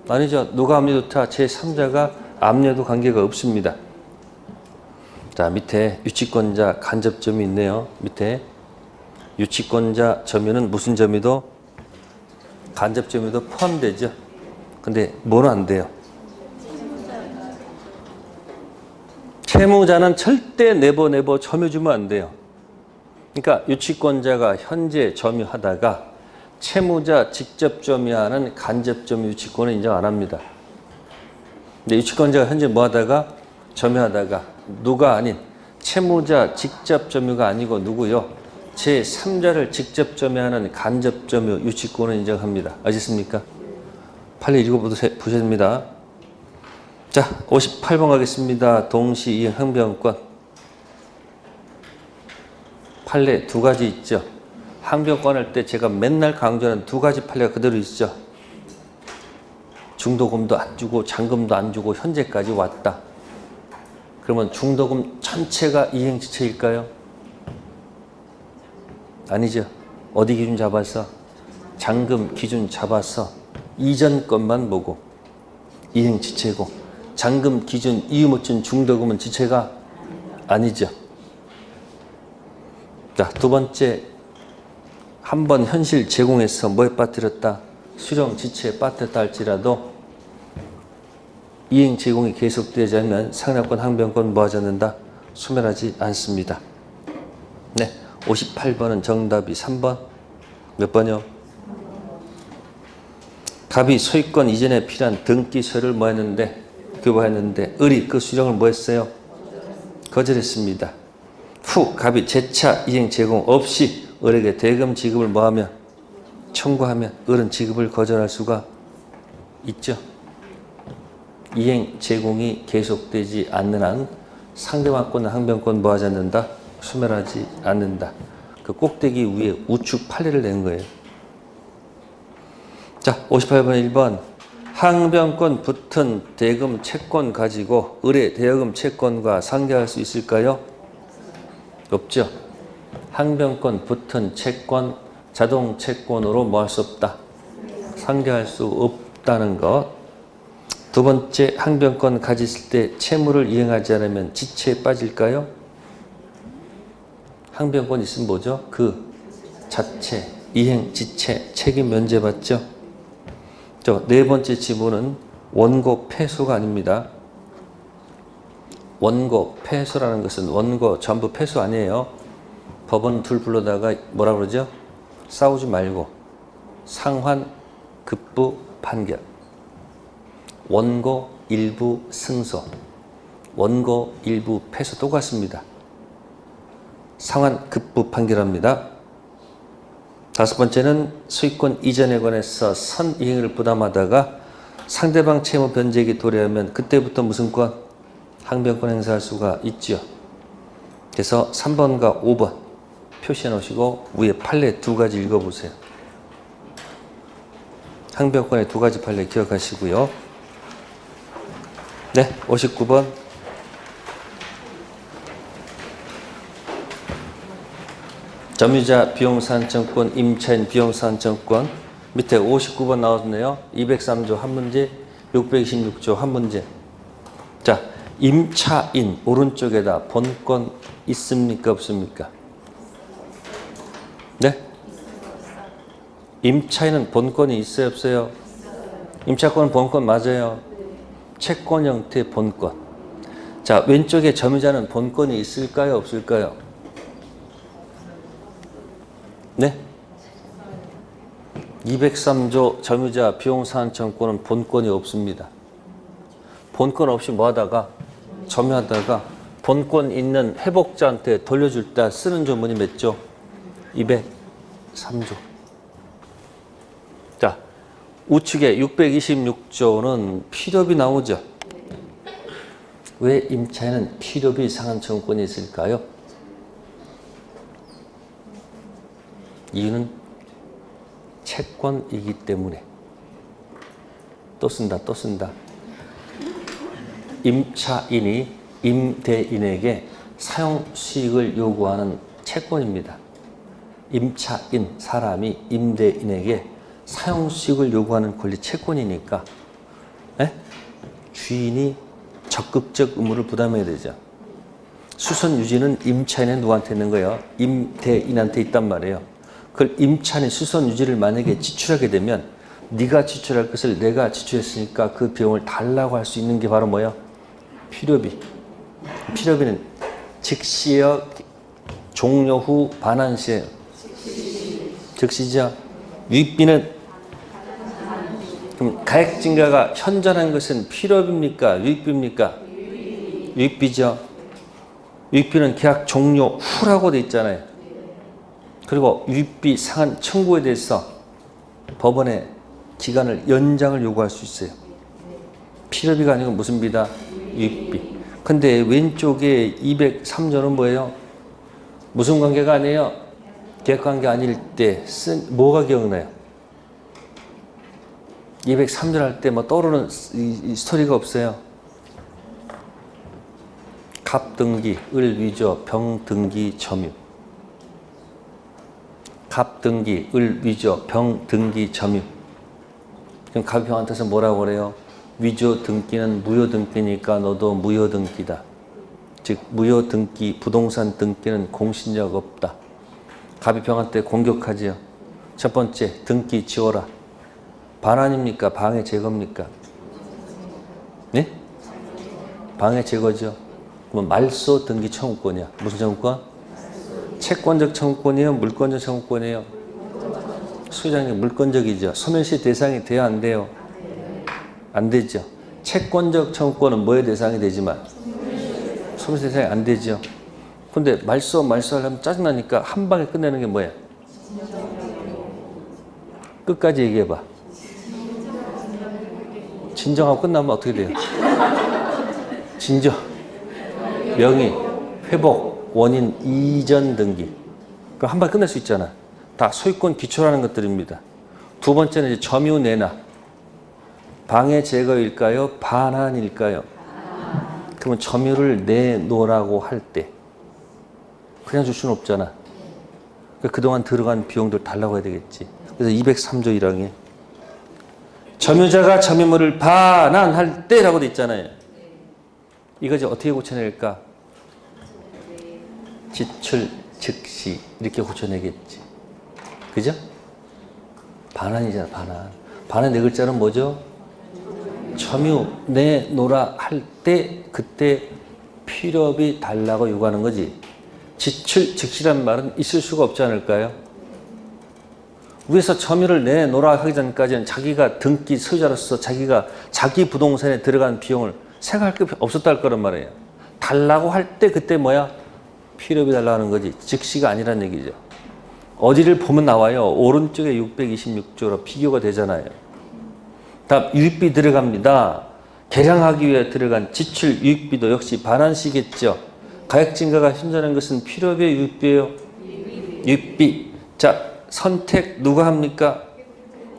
아니죠. 누가 압류조차 제3자가 압류해도 관계가 없습니다. 자, 밑에 유치권자 간접점이 있네요. 밑에 유치권자 점유는 무슨 점유도? 간접점유도 포함되죠. 근데 뭐는 안 돼요? 채무자는 절대 네버 점유 주면 안 돼요. 그러니까 유치권자가 현재 점유하다가 채무자 직접 점유하는 간접 점유 유치권을 인정 안 합니다. 근데 유치권자가 현재 뭐 하다가 점유하다가 누가 아닌 채무자 직접 점유가 아니고 누구요? 제3자를 직접 점유하는 간접 점유 유치권을 인정합니다. 아시겠습니까? 빨리 읽어보셔야 됩니다. 자, 58번 가겠습니다. 동시이행 항변권. 판례 두 가지 있죠. 항변권 할 때 제가 맨날 강조하는 두 가지 판례가 그대로 있죠. 중도금도 안 주고 잔금도 안 주고 현재까지 왔다. 그러면 중도금 전체가 이행지체일까요? 아니죠. 어디 기준 잡아서? 잔금 기준 잡아서 이전 것만 보고 이행지체고, 잔금 기준 이유 못 준 중도금은 지체가 아니죠. 자, 두 번째, 한 번 현실 제공해서 뭐에 빠뜨렸다? 수령 지체에 빠뜨렸다 할지라도 이행 제공이 계속되지 않으면 상납권 항변권 뭐하지 않는다? 소멸하지 않습니다. 네, 58번은 정답이 3번. 몇 번이요? 갑이 소유권 이전에 필요한 등기소유를 뭐 했는데? 교부했는데 을이 그 수령을 뭐 했어요? 거절했습니다. 후 갑이 재차 이행 제공 없이 을에게 대금 지급을 뭐하면? 청구하면 을은 지급을 거절할 수가 있죠. 이행 제공이 계속되지 않는 한 상대방권 항변권 뭐하지 않는다? 소멸하지 않는다. 그 꼭대기 위에 우측 판례를 낸 거예요. 자, 58번 1번. 항변권 붙은 대금 채권 가지고 을의 대여금 채권과 상계할 수 있을까요? 없죠. 항변권 붙은 채권 자동 채권으로 뭐 할 수 없다? 상계할 수 없다는 것. 두 번째, 항변권 가졌을 때 채무를 이행하지 않으면 지체에 빠질까요? 항변권 있으면 뭐죠? 그 자체, 이행, 지체, 책임 면제받죠? 네 번째 지문은 원고 패소가 아닙니다. 원고 패소라는 것은 원고 전부 패소 아니에요. 법원 둘 불러다가 뭐라 그러죠? 싸우지 말고 상환 급부 판결. 원고 일부 승소, 원고 일부 패소 똑같습니다. 상환 급부 판결합니다. 다섯 번째는 소유권 이전에 관해서 선이행을 부담하다가 상대방 채무 변제액이 도래하면 그때부터 무슨 권? 항변권 행사할 수가 있죠. 그래서 3번과 5번 표시해 놓으시고 위에 판례 두 가지 읽어보세요. 항변권의 두 가지 판례 기억하시고요. 네, 59번. 점유자 비용산정권, 임차인 비용산정권. 밑에 59번 나왔네요. 203조 한 문제, 626조 한 문제. 자, 임차인 오른쪽에다 본권 있습니까? 없습니까? 네? 임차인은 본권이 있어요? 없어요? 임차권은 본권 맞아요. 채권 형태 본권. 자, 왼쪽에 점유자는 본권이 있을까요? 없을까요? 네? 203조 점유자 비용산정권은 본권이 없습니다. 본권 없이 뭐 하다가 점유하다가 본권 있는 회복자한테 돌려줄 때 쓰는 조문이 몇 조? 203조. 자, 우측에 626조는 필요비 나오죠. 왜 임차인은 필요비 상환청구권이 있을까요? 이유는 채권이기 때문에. 또 쓴다. 임차인이 임대인에게 사용 수익을 요구하는 채권입니다. 임차인, 사람이 임대인에게 사용 수익을 요구하는 권리 채권이니까 주인이 적극적 의무를 부담해야 되죠. 수선 유지는 임차인의 누구한테 있는 거예요? 임대인한테 있단 말이에요. 그걸 임차인이 수선 유지를 만약에 지출하게 되면 네가 지출할 것을 내가 지출했으니까 그 비용을 달라고 할 수 있는 게 바로 뭐예요? 필요비. 필요비는 즉시요, 종료 후 반환 시에요. 즉시죠. 유익비는 그럼 가액 증가가 현저한 것은 필요비입니까? 유익비입니까? 유익비죠. 유익비는 계약 종료 후라고 돼 있잖아요. 그리고 유익비 상한 청구에 대해서 법원에 기간을 연장을 요구할 수 있어요. 필요비가 아니고 무슨 비다? 유익비. 근데 왼쪽에 203조는 뭐예요? 무슨 관계가 아니에요? 계약관계 아닐 때 뭐가 기억나요? 203조 할 때 뭐 떠오르는 이 스토리가 없어요. 갑등기, 을위조, 병등기, 점유. 갑등기, 을위조, 병등기, 점유. 그럼 갑이 병한테서 뭐라고 그래요? 위조 등기는 무효 등기니까 너도 무효 등기다. 즉 무효 등기, 부동산 등기는 공신력 없다. 갑이 병한테 공격하지요. 첫 번째, 등기 지워라. 반환입니까? 방해 제거입니까? 네? 방해 제거죠. 그럼 말소 등기 청구권이야. 무슨 청구권? 채권적 청구권이에요? 물권적 청구권이에요? 소유자님 물권적이죠. 소멸시 대상이 돼야 안 돼요? 안 되죠. 채권적 청구권은 뭐의 대상이 되지만 소멸시 대상이 안 되죠. 근데 말소하려면 짜증나니까 한 방에 끝내는 게 뭐야? 끝까지 얘기해봐. 진정하고 끝나면 어떻게 돼요? 진정, 명의, 회복, 원인, 이전 등기. 그럼 한 방에 끝낼 수 있잖아. 다 소유권 기초라는 것들입니다. 두 번째는 이제 점유 내놔. 방해 제거일까요? 반환일까요? 그러면 점유를 내놓으라고 할 때 그냥 줄 수는 없잖아. 그러니까 그동안 들어간 비용들 달라고 해야 되겠지. 그래서 203조 1항에 점유자가 점유물을 반환할 때라고 돼 있잖아요. 이거 이제 어떻게 고쳐낼까? 지출 즉시 이렇게 고쳐내겠지. 그죠? 반환이잖아, 반환. 반환 네 글자는 뭐죠? 점유 내놓으라 할 때 그때 필요비 달라고 요구하는 거지. 지출 즉시란 말은 있을 수가 없지 않을까요? 위에서 점유를 내놓으라 하기 전까지는 자기가 등기 소유자로서 자기가 자기 부동산에 들어간 비용을 생각할 게 없었다 할 거란 말이에요. 달라고 할 때 그때 뭐야? 필요비 달라고 하는 거지. 즉시가 아니란 얘기죠. 어디를 보면 나와요. 오른쪽에 626조로 비교가 되잖아요. 다음 유익비 들어갑니다. 계량하기 위해 들어간 지출 유익비도 역시 반환시겠죠. 가액 증가가 힘드는 것은 필요비의 유익비예요? 유익비. 자, 선택 누가 합니까?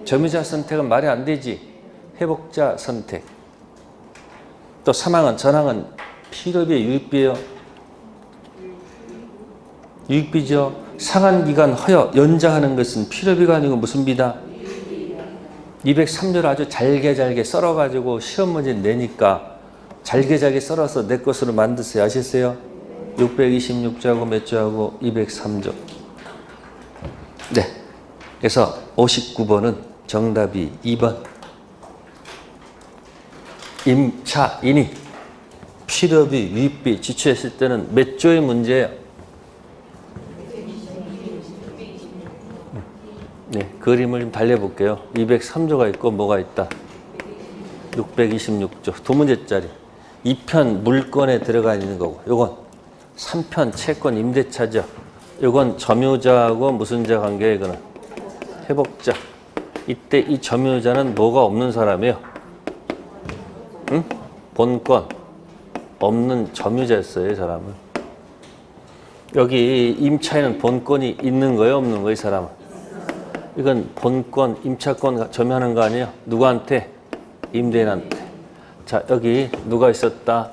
점유자 선택은 말이 안 되지. 회복자 선택. 또 사망은 전항은 필요비의 유익비예요? 유익비죠. 상한기간 허여 연장하는 것은 필요비가 아니고 무슨 비다? 203조를 아주 잘게 썰어가지고 시험 문제 내니까 잘게 썰어서 내 것으로 만드세요. 아셨어요? 626조하고 몇 조하고 203조. 네. 그래서 59번은 정답이 2번. 임차인이 필요비, 유익비 지출했을 때는 몇 조의 문제예요? 네, 그림을 좀 달려볼게요. 203조가 있고 뭐가 있다? 626조. 두 문제짜리. 2편 물건에 들어가 있는 거고 요건 3편 채권 임대차죠. 요건 점유자하고 무슨 자 관계예요? 이거는 회복자. 이때 이 점유자는 뭐가 없는 사람이에요? 응? 본권 없는 점유자였어요. 이 사람은. 여기 임차인은 본권이 있는 거예요? 없는 거예요? 이 사람은. 이건 본권, 임차권 점유하는 거 아니에요? 누구한테? 임대인한테. 자, 여기 누가 있었다?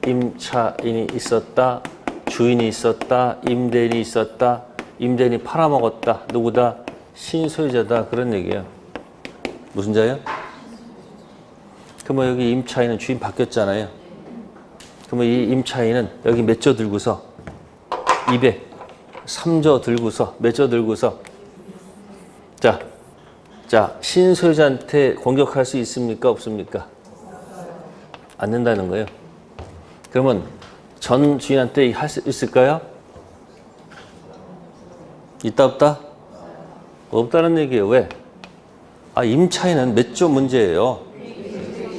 임차인이 있었다. 주인이 있었다. 임대인이 있었다. 임대인이 팔아먹었다. 누구다? 신소유자다. 그런 얘기예요. 무슨 자예요? 그러면 여기 임차인은 주인 바뀌었잖아요. 그러면 이 임차인은 여기 몇 조 들고서 203조 들고서 몇 조 들고서 자, 신소유자한테 공격할 수 있습니까? 없습니까? 안 된다는 거예요. 그러면 전 주인한테 할 수 있을까요? 있다 없다? 없다는 얘기예요. 왜? 임차인은 몇 조 문제예요?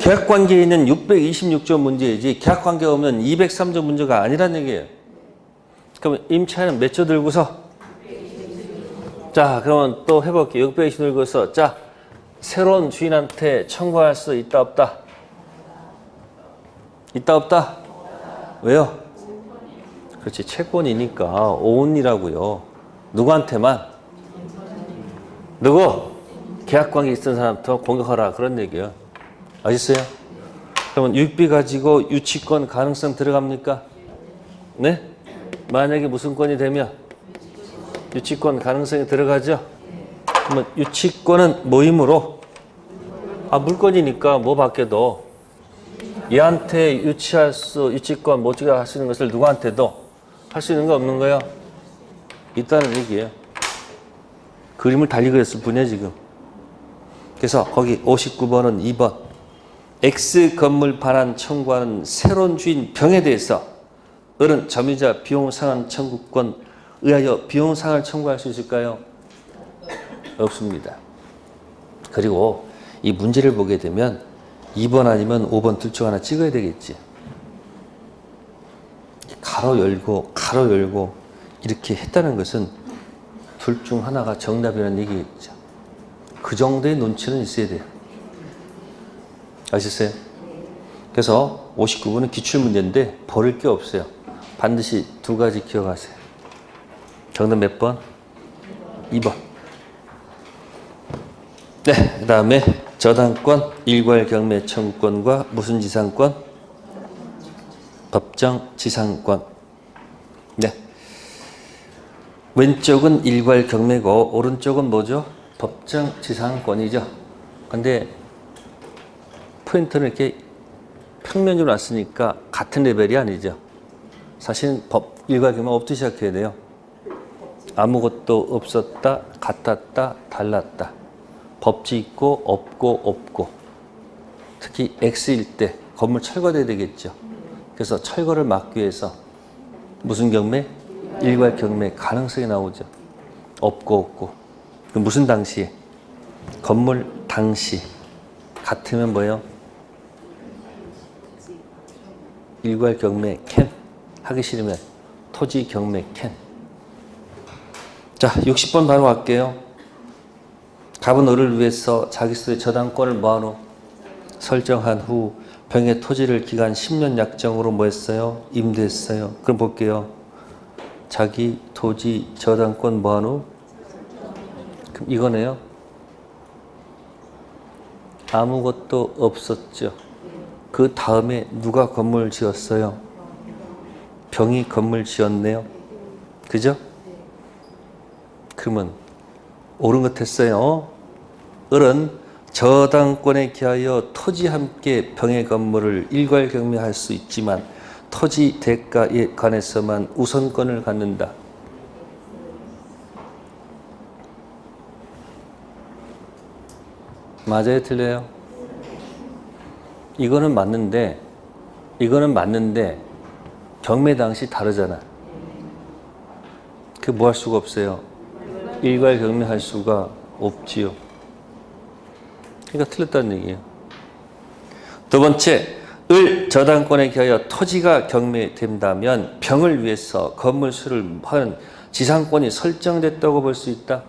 계약관계에 있는 626조 문제이지 계약관계 오면 203조 문제가 아니란 얘기예요. 그러면 임차인은 몇 조 들고서 자, 그러면 또 해볼게요. 620 늙어서. 자, 새로운 주인한테 청구할 수 있다, 없다? 있다, 없다? 왜요? 그렇지. 채권이니까 오온이라고요. 누구한테만? 누구? 계약관계 있던 사람부터 공격하라. 그런 얘기예요. 아셨어요? 그러면 유익비 가지고 유치권 가능성 들어갑니까? 네? 만약에 무슨 권이 되면 유치권 가능성이 들어가죠? 그러면 유치권은 모임으로 물권이니까 뭐 밖에도 얘한테 유치권 못 주게 할 수 있는 것을 누구한테도 할 수 있는 거 없는 거예요? 있다는 얘기예요. 그림을 달리 그렸을 뿐이에요, 지금. 그래서 거기 59번은 2번. X 건물 반환 청구하는 새로운 주인 병에 대해서 을은 점유자 비용 상환 청구권 의하여 비용 상환을 청구할 수 있을까요? 없습니다. 그리고 이 문제를 보게 되면 2번 아니면 5번 둘 중 하나 찍어야 되겠지. 가로 열고 이렇게 했다는 것은 둘 중 하나가 정답이라는 얘기겠죠. 그 정도의 눈치는 있어야 돼요. 아셨어요? 그래서 59번은 기출문제인데 버릴 게 없어요. 반드시 두 가지 기억하세요. 정답 몇 번? 2번. 네, 그 다음에 저당권, 일괄 경매 청구권과 무슨 지상권? 법정 지상권. 네. 왼쪽은 일괄 경매고 오른쪽은 뭐죠? 법정 지상권이죠. 근데 포인트는 이렇게 평면으로 놨으니까 같은 레벨이 아니죠. 사실은 일괄 경매 없듯이 시작해야 돼요. 아무것도 없었다, 같았다, 달랐다. 법지 있고 없고. 특히 X일 때 건물 철거돼야 되겠죠. 그래서 철거를 막기 위해서 무슨 경매? 일괄 경매 가능성이 나오죠. 없고. 그럼 무슨 당시에? 건물 당시. 같으면 뭐예요? 일괄 경매 캔. 하기 싫으면 토지 경매 캔. 자, 60번 바로 갈게요. 갑은 을을 위해서 자기 스스로의 저당권을 뭐하노? 설정한 후 병의 토지를 기간 10년 약정으로 뭐 했어요? 임대했어요. 그럼 볼게요. 자기 토지 저당권 뭐하노? 그럼 이거네요. 아무것도 없었죠. 그 다음에 누가 건물 지었어요? 병이 건물 지었네요. 그죠? 그러면 옳은 것 했어요. 을은 저당권에 기하여 토지 함께 병의 건물을 일괄 경매할 수 있지만 토지 대가에 관해서만 우선권을 갖는다. 맞아요? 틀려요? 이거는 맞는데 경매 당시 다르잖아. 그 뭐 할 수가 없어요. 일괄 경매할 수가 없지요. 그러니까 틀렸다는 얘기예요. 두 번째, 을 저당권에 기하여 토지가 경매된다면 병을 위해서 건물 수를 하는 지상권이 설정됐다고 볼 수 있다.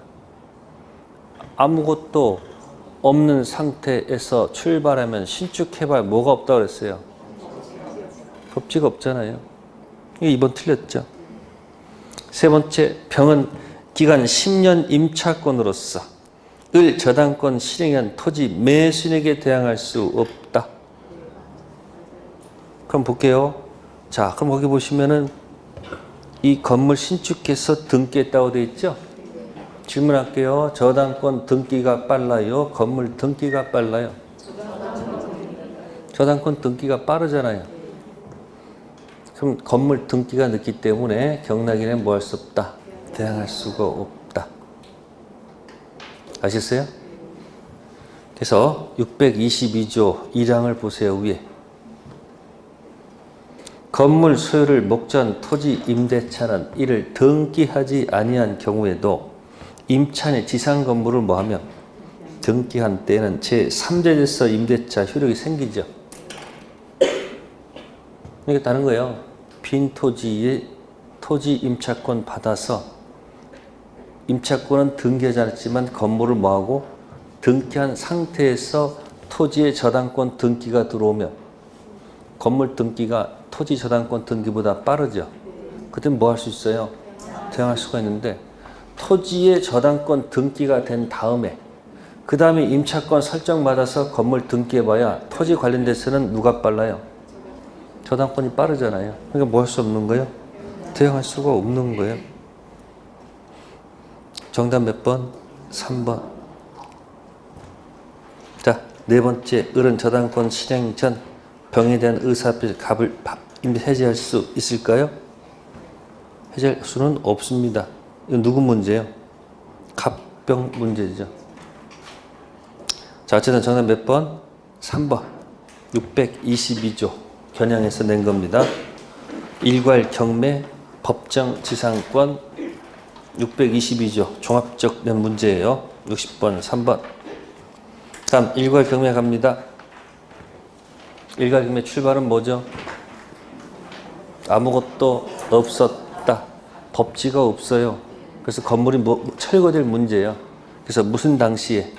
아무것도 없는 상태에서 출발하면 신축해봐야 뭐가 없다고 그랬어요? 법지가 없잖아요. 이게 2번 틀렸죠. 세 번째, 병은 기간 10년 임차권으로서 을 저당권 실행한 토지 매수인에게 대항할 수 없다. 그럼 볼게요. 자, 그럼 거기 보시면은 이 건물 신축해서 등기했다고 되어 있죠? 질문할게요. 저당권 등기가 빨라요? 건물 등기가 빨라요? 저당권 등기가 빠르잖아요. 그럼 건물 등기가 늦기 때문에 경락인은 뭐 할 수 없다? 대항할 수가 없다. 아셨어요? 그래서 622조 1항을 보세요. 위에. 건물 소유를 목전 토지 임대차는 이를 등기하지 아니한 경우에도 임차인의 지상 건물을 뭐하면 등기한 때에는 제3제에서 임대차 효력이 생기죠. 이게 다른 거예요. 빈 토지에 토지 임차권 받아서 임차권은 등기하지 않았지만 건물을 뭐하고 등기한 상태에서 토지의 저당권 등기가 들어오면 건물 등기가 토지 저당권 등기보다 빠르죠. 그때는 뭐 할 수 있어요? 대항할 수가 있는데 토지의 저당권 등기가 된 다음에 그 다음에 임차권 설정받아서 건물 등기해봐야 토지 관련돼서는 누가 빨라요? 저당권이 빠르잖아요. 그러니까 뭐 할 수 없는 거예요? 대항할 수가 없는 거예요. 정답 몇 번? 3번. 자, 네 번째, 을은 저당권 실행 전 병에 대한 의사표시 갑을 해제할 수 있을까요? 해제할 수는 없습니다. 이건 누구 문제예요? 갑병 문제죠. 자, 어쨌든 정답 몇 번? 3번. 622조 겨냥해서 낸 겁니다. 일괄 경매 법정 지상권 622조 종합적 낸 문제예요. 60번 3번. 다음 일괄 경매 갑니다. 일괄 경매 출발은 뭐죠? 아무것도 없었다. 법지가 없어요. 그래서 건물이 철거될 문제예요. 그래서 무슨 당시에?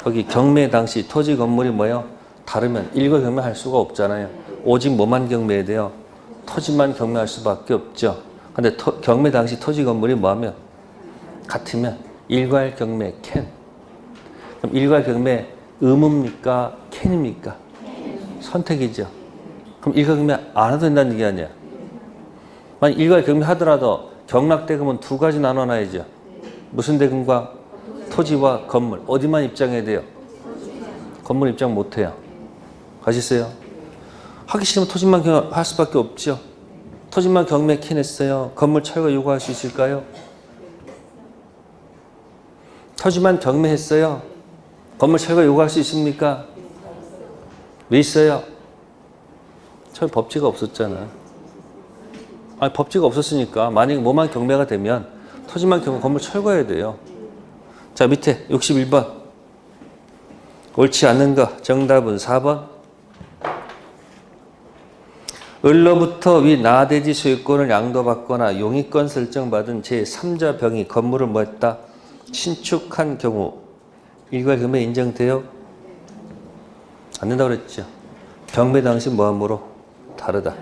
거기 경매 당시 토지 건물이 뭐예요? 다르면 일괄 경매할 수가 없잖아요. 오직 뭐만 경매해야 돼요? 토지만 경매할 수밖에 없죠. 근데 경매 당시 토지 건물이 뭐하면? 같으면 일괄 경매 캔. 그럼 일괄 경매 의무입니까? 캔입니까? 선택이죠. 그럼 일괄 경매 안 해도 된다는 얘기 아니야. 만약 일괄 경매 하더라도 경락대금은 두 가지 나눠놔야죠. 무슨 대금과? 토지와 건물. 어디만 입장해야 돼요? 건물 입장 못해요. 가시세요? 하기 싫으면 토지만 경매할 수밖에 없죠. 토지만 경매 캔했어요. 건물 철거 요구할 수 있을까요? 토지만 경매했어요. 건물 철거 요구할 수 있습니까? 왜 있어요? 법지가 없었잖아. 아니, 법지가 없었으니까 만약에 뭐만 경매가 되면 토지만 경매 건물 철거해야 돼요. 자, 밑에 61번. 옳지 않는 거 정답은 4번. 을로부터 위 나대지 소유권을 양도받거나 용의권 설정받은 제3자 병이 건물을 뭐했다? 신축한 경우 일괄 경매 인정돼요? 안 된다고 그랬죠. 경매 당시 뭐함으로? 다르다.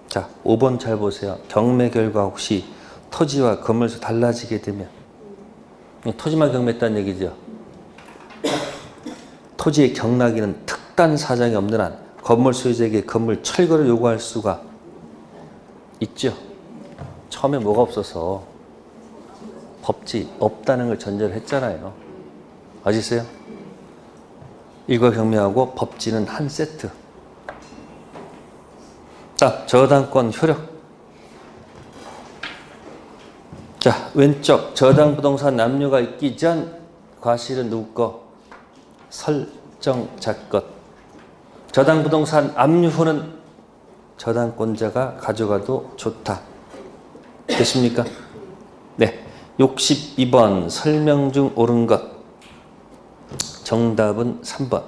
자, 5번 잘 보세요. 경매 결과 혹시 토지와 건물에서 달라지게 되면 토지만 경매했다는 얘기죠. 토지의 경락에는 특단 사정이 없는 한 건물 소유자에게 건물 철거를 요구할 수가 있죠. 처음에 뭐가 없어서 법지 없다는 걸 전제를 했잖아요. 아시세요? 일괄 경매하고 법지는 한 세트. 자, 저당권 효력. 자, 왼쪽 저당 부동산 압류가 있기 전 과실은 누구 거? 설정자 것. 저당 부동산 압류 후는 저당권자가 가져가도 좋다. 됐습니까? 네. 62번 설명 중 옳은 것. 정답은 3번.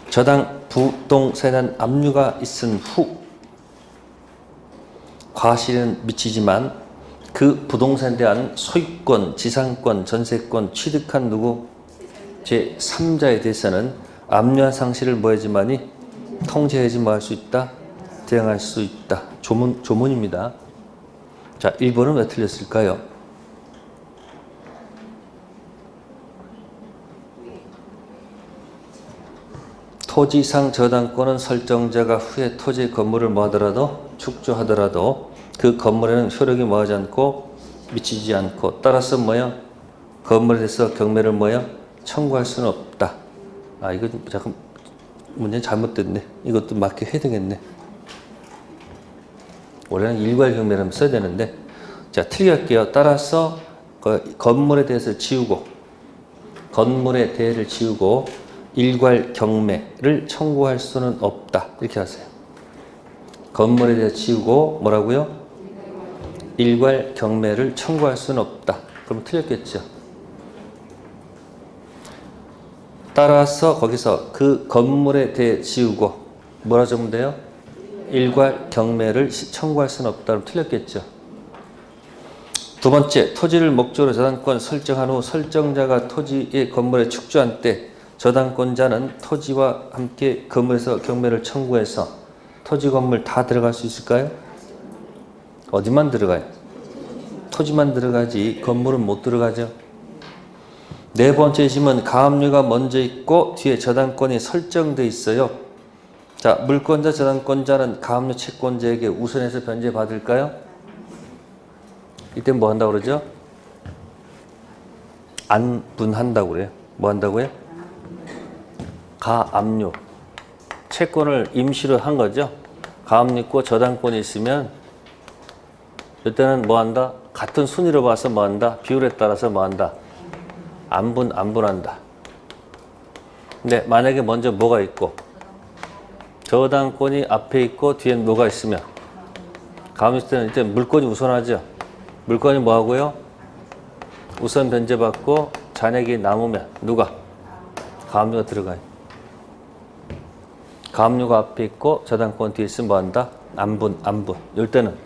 저당 부동산은 압류가 있은 후 과실은 미치지만 그 부동산에 대한 소유권, 지상권, 전세권 취득한 누구? 제3자에 대해서는 압류한 상실을 뭐 해야지만이 통제해야지 뭐 할 수 있다? 대응할 수 있다. 조문입니다. 자, 1번은 왜 틀렸을까요? 토지상 저당권은 설정자가 후에 토지 건물을 뭐 하더라도 축조하더라도 그 건물에는 효력이 뭐하지 않고 미치지 않고 따라서 뭐야? 건물에 대해서 경매를 뭐야? 청구할 수는 없다. 아, 이거 잠깐 문제 잘못됐네. 이것도 맞게 해야 되겠네. 원래는 일괄 경매를 써야 되는데, 자, 틀리게 할게요. 따라서 건물에 대해서 지우고 건물의 대해를 지우고 일괄 경매를 청구할 수는 없다. 이렇게 하세요. 건물에 대해 지우고 뭐라고요? 일괄 경매를 청구할 수는 없다. 그럼 틀렸겠죠. 따라서 거기서 그 건물에 대해 지우고 뭐라 적으면 돼요? 일괄 경매를 청구할 수는 없다. 그럼 틀렸겠죠. 두 번째, 토지를 목적으로 저당권 설정한 후 설정자가 토지의 건물에 축조한 때 저당권자는 토지와 함께 건물에서 경매를 청구해서 토지 건물 다 들어갈 수 있을까요? 어디만 들어가요? 토지만 들어가지 건물은 못 들어가죠. 네 번째 심은 가압류가 먼저 있고 뒤에 저당권이 설정돼 있어요. 자, 물권자 저당권자는 가압류 채권자에게 우선해서 변제받을까요? 이때 뭐 한다고 그러죠? 안분한다고 그래요. 뭐 한다고요? 가압류 채권을 임시로 한 거죠. 가압류 있고 저당권이 있으면 이때는 뭐 한다? 같은 순위로 봐서 뭐 한다? 비율에 따라서 뭐 한다? 안분한다. 근데 만약에 먼저 뭐가 있고 저당권이 앞에 있고 뒤엔 뭐가 있으면 가압류 있을 때는 이때 물권이 우선하죠. 물권이 뭐 하고요? 우선 변제받고 잔액이 남으면 누가? 가압류가 들어가요. 가압류가 앞에 있고 저당권 뒤에 있으면 뭐 한다? 안분. 이럴 때는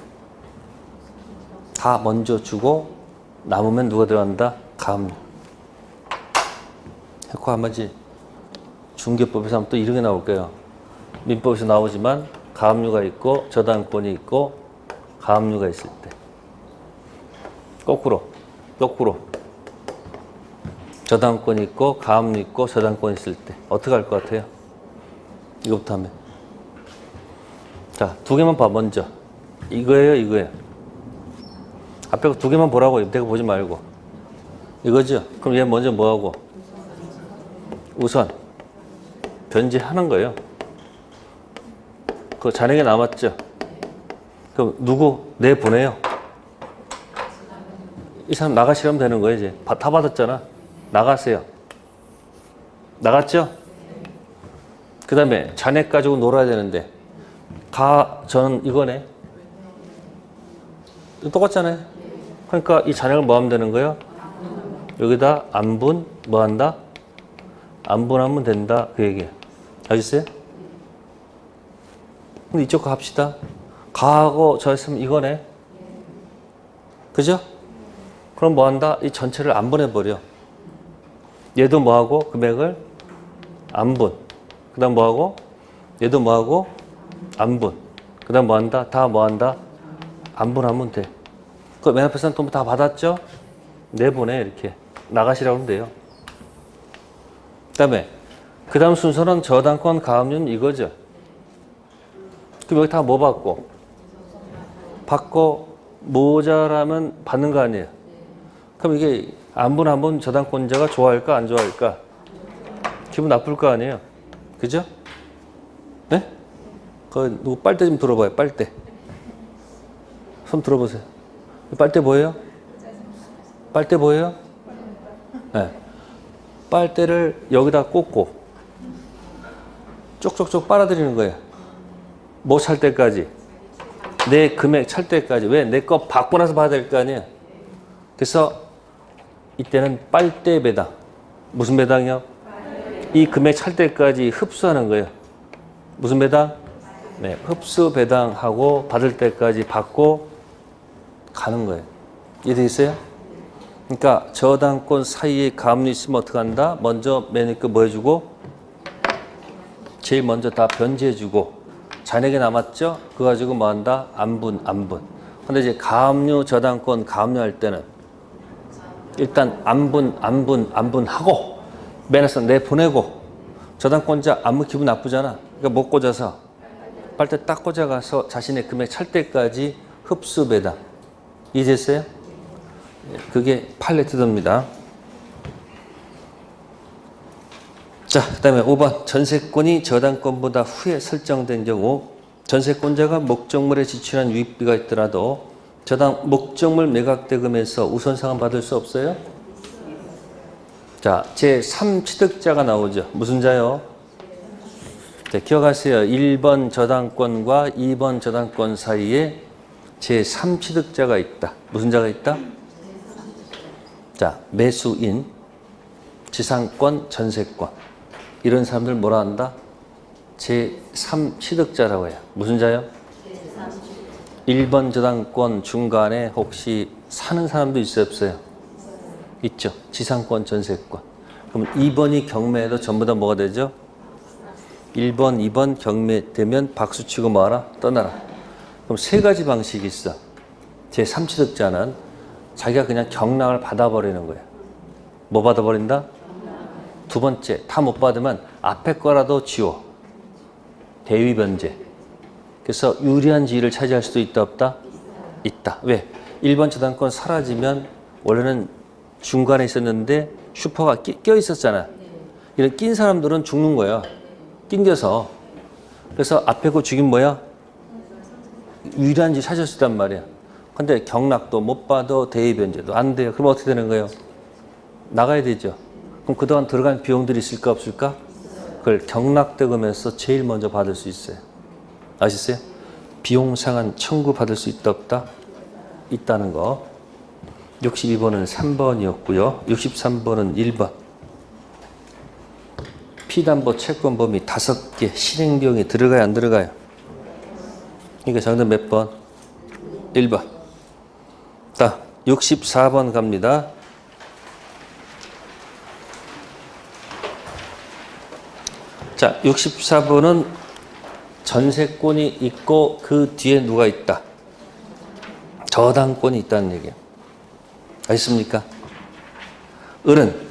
다 먼저 주고 남으면 누가 들어간다? 가압류. 해코 한마디 중개법에서 하면 또 이런 게 나올 거예요. 민법에서 나오지만 가압류가 있고 저당권이 있고 가압류가 있을 때 거꾸로 저당권이 있고 가압류 있고 저당권이 있을 때 어떻게 할 것 같아요? 이거부터 하면 자, 두 개만 봐. 먼저 이거예요. 앞에 거 두 개만 보라고. 내가 보지 말고 이거죠. 그럼 얘 먼저 뭐하고 우선 변제하는 거예요. 그 잔액이 남았죠. 그럼 누구 내보내요? 이 사람 나가시라면 되는 거예요. 이제 다 받았잖아. 나가세요. 나갔죠? 그 다음에 잔액 가지고 놀아야 되는데 저는 이거네. 똑같잖아요. 그러니까 이 잔액을 뭐 하면 되는 거예요? 여기다 안분 뭐 한다? 안분하면 된다. 그 얘기예요. 아셨어요? 근데 이쪽 거 합시다. 가하고 저 했으면 이거네. 그죠? 그럼 뭐 한다? 이 전체를 안분해버려. 얘도 뭐 하고? 금액을 안분. 그 다음 뭐 하고? 얘도 뭐 하고? 안분. 그 다음 뭐 한다? 다 뭐 한다? 안분하면 돼. 그 맨 앞에 사람 돈 다 받았죠? 내보내. 이렇게. 나가시라고 하면 돼요. 그 다음 순서는 저당권 가압류는 이거죠. 그럼 여기 다 뭐 받고 모자라면 받는 거 아니에요. 그럼 이게 안분하면 저당권자가 좋아할까 안 좋아할까? 기분 나쁠 거 아니에요. 그죠? 네? 그 누구 빨대 좀 들어봐요. 빨대. 손 들어보세요. 빨대 보여요? 빨대 보여요? 네. 빨대를 여기다 꽂고 쪽쪽쪽 빨아들이는 거예요. 뭐 찰 때까지? 내 금액 찰 때까지. 왜? 내 거 받고 나서 받아야 될 거 아니에요. 그래서 이때는 빨대 배당. 무슨 배당이요? 이 금액 찰 때까지 흡수하는 거예요. 무슨 배당? 네, 흡수 배당하고 받을 때까지 받고 가는 거예요. 이해되겠어요? 그러니까 저당권 사이에 가압류 있으면 어떻게 한다? 먼저 맨 위에 뭐 해주고 제일 먼저 다 변제해주고 잔액이 남았죠? 그거 가지고 뭐 한다? 안분. 근데 이제 가압류 저당권 가압류 할 때는 일단 안분하고 맨에서 내보내고 저당권자 안무 기분 나쁘잖아. 그러니까 못 꽂아서 빨대 딱 꽂아가서 자신의 금액 찰 때까지 흡수 배당. 이해됐어요? 그게 팔레트도입니다. 자, 그 다음에 5번 전세권이 저당권보다 후에 설정된 경우 전세권자가 목적물에 지출한 유익비가 있더라도 저당 목적물 매각대금에서 우선상환 받을 수 없어요? 자, 제3취득자가 나오죠. 무슨 자요? 자, 기억하세요. 1번 저당권과 2번 저당권 사이에 제3취득자가 있다. 무슨 자가 있다? 자, 매수인, 지상권, 전세권. 이런 사람들 뭐라 한다? 제3취득자라고 해요. 무슨 자요? 1번 저당권 중간에 혹시 사는 사람도 있어요, 없어요? 있죠. 지상권, 전세권. 그럼 2번이 경매해도 전부 다 뭐가 되죠? 1번, 2번 경매되면 박수치고 뭐하라? 떠나라. 그럼 세 가지 방식이 있어. 제3취득자는 자기가 그냥 경락을 받아버리는 거예요. 뭐 받아버린다? 두 번째, 다 못 받으면 앞에 거라도 지워. 대위 변제. 그래서 유리한 지위를 차지할 수도 있다, 없다? 있다. 왜? 1번 저당권 사라지면 원래는 중간에 있었는데 슈퍼가 껴 있었잖아. 이런 낀 사람들은 죽는 거야. 낑겨서. 그래서 앞에 거 죽인 뭐야? 유리한 지위 찾을 수 있단 말이야. 근데 경락도 못 받아, 대위 변제도 안 돼요. 그럼 어떻게 되는 거예요? 나가야 되죠. 그럼 그동안 들어간 비용들이 있을까 없을까? 그걸 경락대금에서 제일 먼저 받을 수 있어요. 아시겠어요? 비용 상한 청구 받을 수 있다 없다? 있다는 거. 62번은 3번이었고요. 63번은 1번. 피담보 채권 범위 5개 실행 비용이 들어가요, 안 들어가요? 그러니까 정답 몇 번? 1번. 자, 64번 갑니다. 자, 64번은 전세권이 있고 그 뒤에 누가 있다? 저당권이 있다는 얘기예요. 아셨습니까? 을은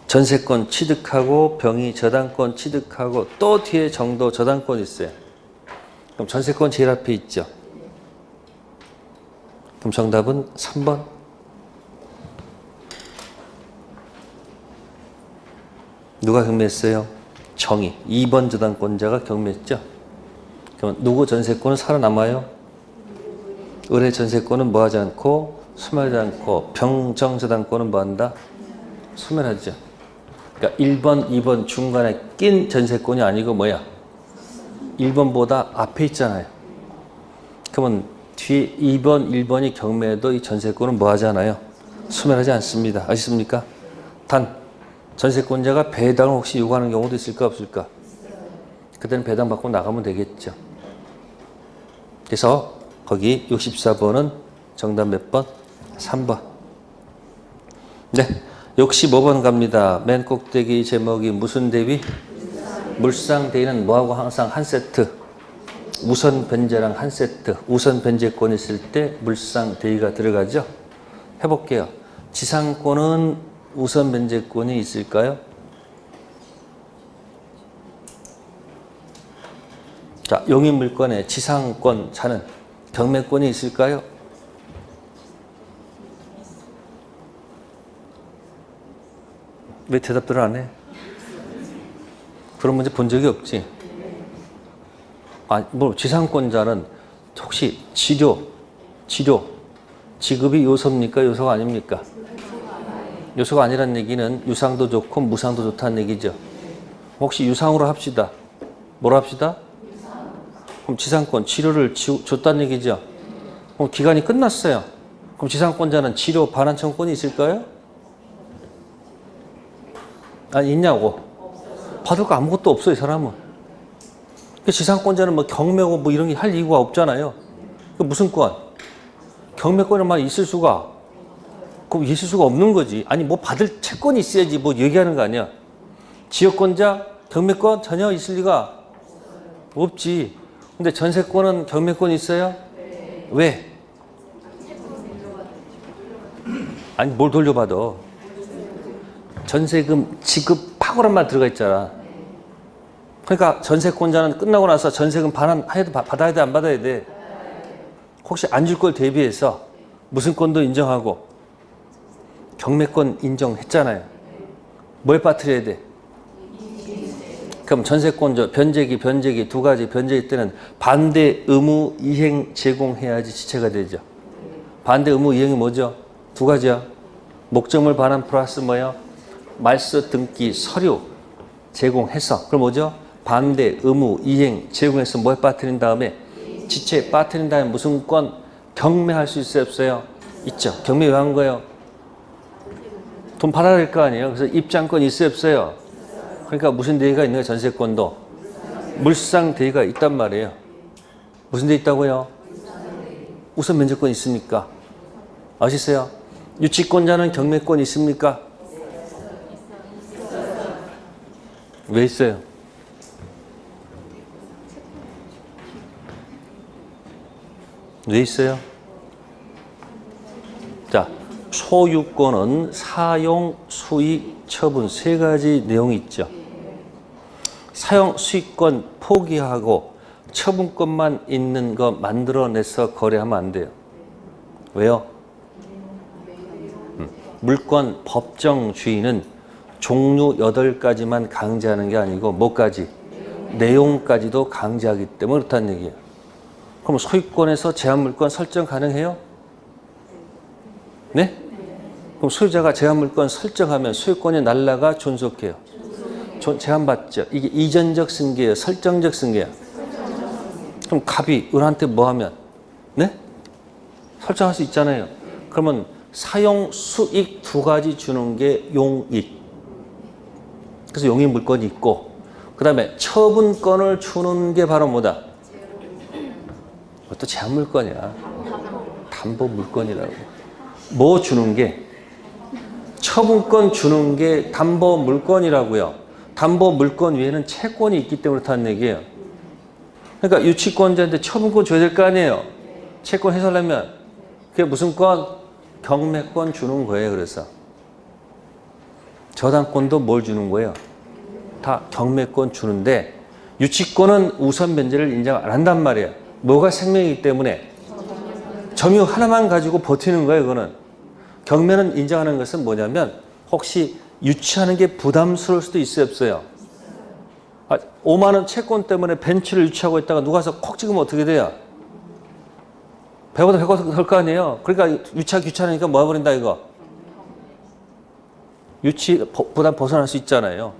전세권 취득하고 병이 저당권 취득하고 또 뒤에 정도 저당권이 있어요. 그럼 전세권 제일 앞에 있죠. 그럼 정답은 3번. 누가 경매했어요? 정의. 2번 저당권자가 경매했죠. 그럼 누구 전세권은 살아남아요? 을의 전세권은 뭐하지 않고 소멸하지 않고 병정 저당권은 뭐한다? 소멸하죠. 그러니까 1번, 2번 중간에 낀 전세권이 아니고 뭐야? 1번보다 앞에 있잖아요. 그러면 뒤에 2번, 1번이 경매해도 이 전세권은 뭐 하지 않아요? 소멸하지 않습니다. 아십니까? 단 전세권자가 배당을 혹시 요구하는 경우도 있을까 없을까? 그때는 배당 받고 나가면 되겠죠. 그래서 거기 64번은 정답 몇 번? 3번. 네, 65번 갑니다. 맨 꼭대기 제목이 무슨 대위? 물상 대위는 뭐하고 항상 한 세트? 우선 변제랑 한 세트. 우선 변제권 있을 때 물상 대위가 들어가죠. 해볼게요. 지상권은 우선 변제권이 있을까요? 자, 용인물건의 지상권 자는 경매권이 있을까요? 왜 대답들을 안 해? 그런 문제 본 적이 없지? 뭐 지상권자는 혹시 치료, 지급이 요소입니까? 요소가 아닙니까? 요소가 아니란 얘기는 유상도 좋고 무상도 좋다는 얘기죠. 혹시 유상으로 합시다. 뭐로 합시다? 그럼 지상권, 치료를 줬다는 얘기죠. 그럼 기간이 끝났어요. 그럼 지상권자는 치료 반환 청구권이 있을까요? 아니, 있냐고? 받을 거 아무것도 없어요, 이 사람은. 지상권자는 뭐 경매고 뭐 이런 게 할 이유가 없잖아요. 무슨 권? 경매권에만 있을 수가, 그럼 있을 수가 없는 거지. 아니, 뭐 받을 채권이 있어야지 뭐 얘기하는 거 아니야. 지역권자, 경매권 전혀 있을 리가 없지. 근데 전세권은 경매권이 있어요? 네. 왜? 아니, 뭘 돌려받아. 전세금 지급하고란 말 들어가 있잖아. 그러니까 전세권자는 끝나고 나서 전세금 반환해도 받아야 돼, 안 받아야 돼? 혹시 안 줄 걸 대비해서 무슨 권도 인정하고 경매권 인정했잖아요. 뭘 빠뜨려야 돼? 그럼 전세권 변제기 두 가지 변제일 때는 반대 의무 이행 제공해야지 지체가 되죠. 반대 의무 이행이 뭐죠? 두 가지야. 목적물 반환 플러스 뭐예요? 말소 등기 서류 제공해서. 그럼 뭐죠? 반대 의무 이행 제공해서 뭐에 빠뜨린 다음에 지체 빠뜨린 다음에 무슨 권? 경매할 수 있어요, 없어요? 있죠. 경매 왜 한 거예요? 돈 받아야 될 거 아니에요. 그래서 입장권 있어요, 없어요? 그러니까 무슨 대위가 있는 거예요? 전세권도 물상 대위가 있단 말이에요. 무슨 대 있다고요? 우선 면제권 있으니까. 아시세요? 유치권자는 경매권 있습니까? 왜 있어요? 왜 있어요? 자, 소유권은 사용, 수익, 처분 세 가지 내용이 있죠. 사용, 수익권 포기하고 처분권만 있는 거 만들어내서 거래하면 안 돼요. 왜요? 물권 법정 주인은 종류 8가지만 강제하는 게 아니고 뭐까지? 내용까지도 강제하기 때문에 그렇다는 얘기예요. 그럼 소유권에서 제한물권 설정 가능해요? 네? 그럼 소유자가 제한물권 설정하면 소유권이 날라가 존속해요. 제한받죠. 이게 이전적 승계예요? 설정적 승계예요? 그럼 갑이 을한테 뭐 하면? 네? 설정할 수 있잖아요. 그러면 사용, 수익 2가지 주는 게 용익. 그래서 용익 물권이 있고, 그 다음에 처분권을 주는 게 바로 뭐다? 그것도 제한물권이야. 담보물권이라고. 뭐 주는 게? 처분권 주는 게 담보물권이라고요. 담보물권 위에는 채권이 있기 때문에 그렇다는 얘기예요. 그러니까 유치권자한테 처분권 줘야 될 거 아니에요. 채권 해소하려면 그게 무슨 권? 경매권 주는 거예요. 그래서 저당권도 뭘 주는 거예요? 다 경매권 주는데 유치권은 우선 변제를 인정 안 한단 말이에요. 뭐가 생명이기 때문에 점유 하나만 가지고 버티는 거예요. 그거는. 경매는 인정하는 것은 뭐냐면 혹시 유치하는 게 부담스러울 수도 있어요, 없어요? 5만 원 채권 때문에 벤츠를 유치하고 있다가 누가 와서 콕 찍으면 어떻게 돼요? 100원 더 될 거 아니에요? 그러니까 유치하기 귀찮으니까 뭐 해버린다 이거. 유치 부담 벗어날 수 있잖아요.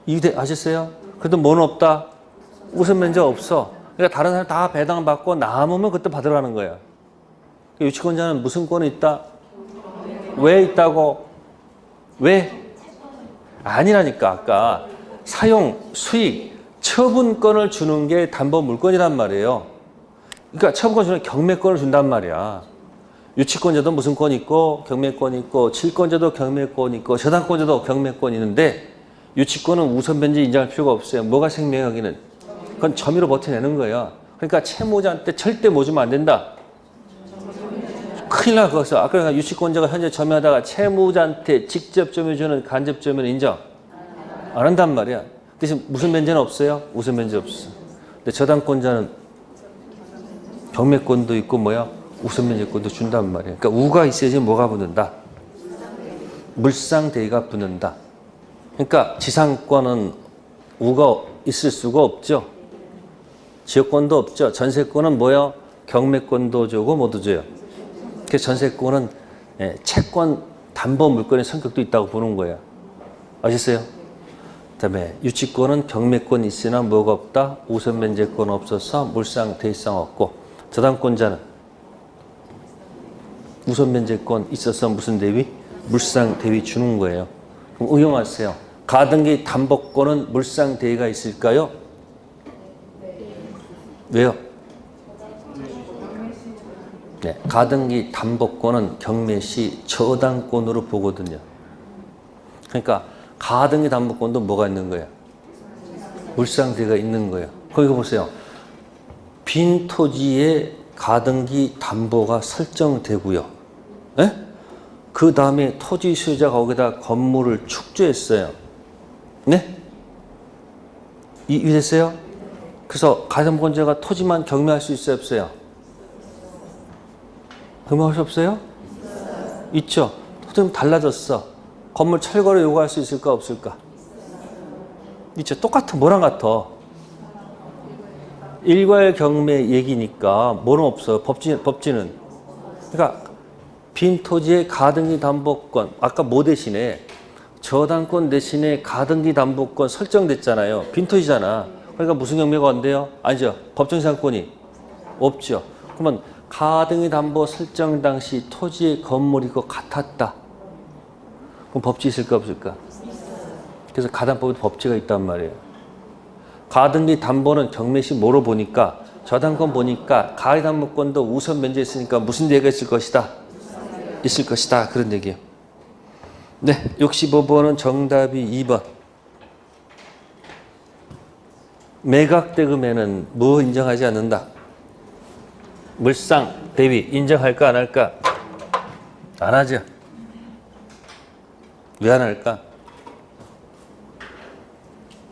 이해 아셨어요? 그래도 뭐는 없다? 우선 면제 없어. 그러니까 다른 사람 다 배당받고 남으면 그때 받으라는 거야. 유치권자는 무슨 권이 있다? 왜 있다고? 왜? 아니라니까. 아까 사용, 수익, 처분권을 주는 게 담보물권이란 말이에요. 그러니까 처분권 주는 경매권을 준단 말이야. 유치권자도 무슨 권이 있고 경매권이 있고 질권자도 경매권이 있고 저당권자도 경매권이 있는데 유치권은 우선 변제 인정할 필요가 없어요. 뭐가 생명이야 여기는? 그건 점유로 버텨내는 거예요. 그러니까 채무자한테 절대 뭐 주면 안 된다. 큰일 나 거기서. 아까 유치권자가 현재 점유하다가 채무자한테 직접 점유주는 간접 점유는 인정 안 한단 말이야. 대신 무슨 변제는 없어요? 우선 변제 없어. 근데 저당권자는 경매권도 있고 뭐야? 우선 변제권도 준단 말이야. 그러니까 우가 있어야지 뭐가 붙는다? 물상대의가 붙는다. 그러니까 지상권은 우가 있을 수가 없죠. 지역권도 없죠. 전세권은 뭐요? 경매권도 주고 뭐도 줘요. 그래서 전세권은 채권 담보 물권의 성격도 있다고 보는 거예요. 아셨어요? 그다음에 유치권은 경매권 있으나 뭐가 없다? 우선 변제권 없어서 물상 대의상 없고 저당권자는 우선 변제권 있어서 무슨 대위? 물상 대위 주는 거예요. 그럼 응용하세요. 가등기 담보권은 물상 대위가 있을까요? 왜요? 네, 가등기 담보권은 경매시 저당권으로 보거든요. 그러니까 가등기 담보권도 뭐가 있는 거예요? 물상대가 있는 거예요. 거기 보세요. 빈 토지에 가등기 담보가 설정되고요. 네? 그 다음에 토지 소유자가 거기다 건물을 축조했어요. 네? 이해됐어요? 그래서 가담권자가 토지만 경매할 수 있어요, 없어요? 경매할 수 없어요? 있죠. 토지는 달라졌어. 건물 철거를 요구할 수 있을까, 없을까? 있죠. 똑같아. 뭐랑 같아? 일괄 경매 얘기니까 뭐는 없어. 법진은. 그러니까 빈 토지의 가등기 담보권. 아까 뭐 대신에 저당권 대신에 가등기 담보권 설정됐잖아요. 빈 토지잖아. 그러니까 무슨 경매가 안 돼요? 아니죠. 법정상권이 없죠. 그러면 가등기 담보 설정 당시 토지의 건물이 그 같았다. 그럼 법지 있을까 없을까? 그래서 가담법에 법지가 있단 말이에요. 가등기 담보는 경매시 뭐로 보니까 저당권 보니까 가등기 담보권도 우선 면제했으니까 무슨 대가 있을 것이다? 있을 것이다. 그런 얘기예요. 네, 65번은 정답이 2번. 매각대금에는 뭐 인정하지 않는다? 물상, 대위 인정할까 안 할까? 안 하죠. 왜 안 할까?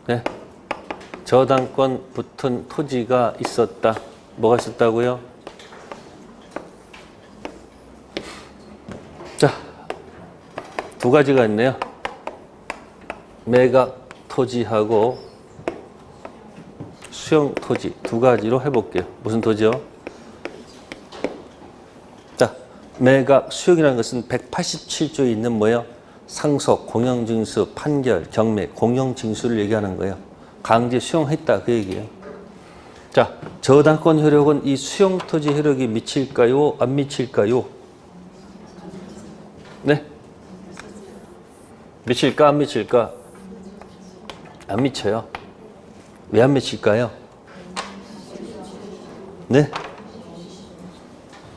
네. 저당권 붙은 토지가 있었다. 뭐가 있었다고요? 자, 두 가지가 있네요. 매각 토지하고 수용 토지 두 가지로 해볼게요. 무슨 토지요? 자, 매각 수용이라는 것은 187조에 있는 뭐예요? 상속, 공영징수, 판결, 경매, 공영징수를 얘기하는 거예요. 강제 수용했다 그 얘기예요. 자, 저당권 효력은 이 수용 토지 효력이 미칠까요? 안 미칠까요? 네? 미칠까 안 미칠까? 안 미쳐요. 왜 안 미칠까요? 네?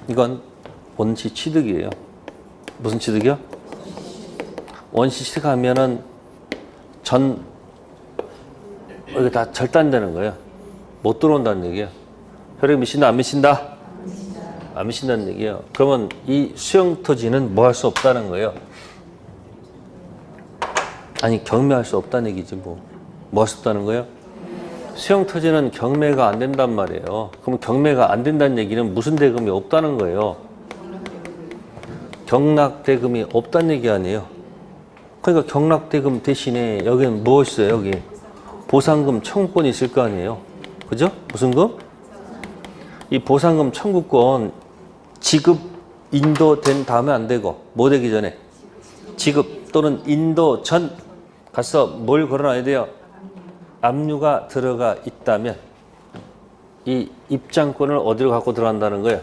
이건 원시 취득이에요. 무슨 취득이요? 원시 취득하면은 이게 다 절단되는 거예요. 못 들어온다는 얘기예요. 효력이 미친다 안 미친다? 안 미친다는 얘기예요. 그러면 이 수용 토지는 뭐 할 수 없다는 거예요. 아니 경매할 수 없다는 얘기지 뭐. 뭐 할 수 없다는 거예요? 수용 토지는 경매가 안 된단 말이에요. 그럼 경매가 안 된다는 얘기는 무슨 대금이 없다는 거예요. 경락대금이 없다는 얘기 아니에요. 그러니까 경락대금 대신에 여기는 뭐 있어요? 여기 보상금 청구권이 있을 거 아니에요. 그죠? 무슨 금? 이 보상금 청구권 지급 인도된 다음에 안 되고 뭐 되기 전에 지급 또는 인도 전 가서 뭘 걸어놔야 돼요? 압류가 들어가 있다면 이 입장권을 어디로 갖고 들어간다는 거예요?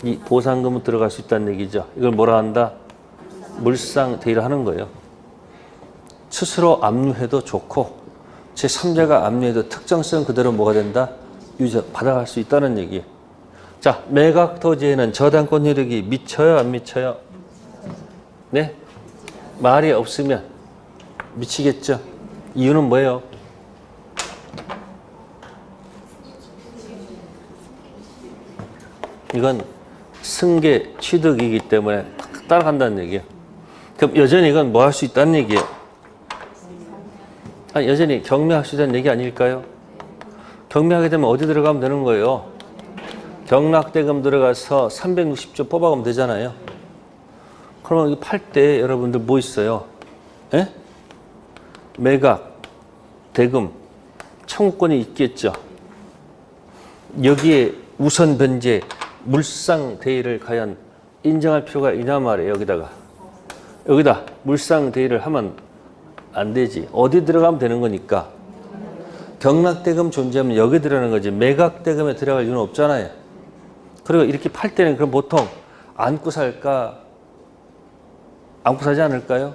이 보상금은 들어갈 수 있다는 얘기죠. 이걸 뭐라 한다? 물상대위를 하는 거예요. 스스로 압류해도 좋고 제3자가 압류해도 특정성 그대로 뭐가 된다? 받아갈 수 있다는 얘기예요. 자, 매각 토지에는 저당권 효력이 미쳐요 안 미쳐요? 네? 말이 없으면 미치겠죠. 이유는 뭐예요? 이건 승계 취득이기 때문에 따라간다는 얘기예요. 그럼 여전히 이건 뭐 할 수 있다는 얘기예요. 여전히 경매할 수 있다는 얘기 아닐까요? 경매하게 되면 어디 들어가면 되는 거예요? 경락대금 들어가서 360조 뽑아가면 되잖아요. 그러면 팔 때 여러분들 뭐 있어요? 에? 매각, 대금, 청구권이 있겠죠. 여기에 우선 변제, 물상대위를 과연 인정할 필요가 있냐 말이에요. 여기다 물상대위를 하면 안 되지. 어디 들어가면 되는 거니까. 경락대금 존재하면 여기 들어가는 거지. 매각대금에 들어갈 이유는 없잖아요. 그리고 이렇게 팔 때는 그럼 보통 안고 살까? 안고 사지 않을까요?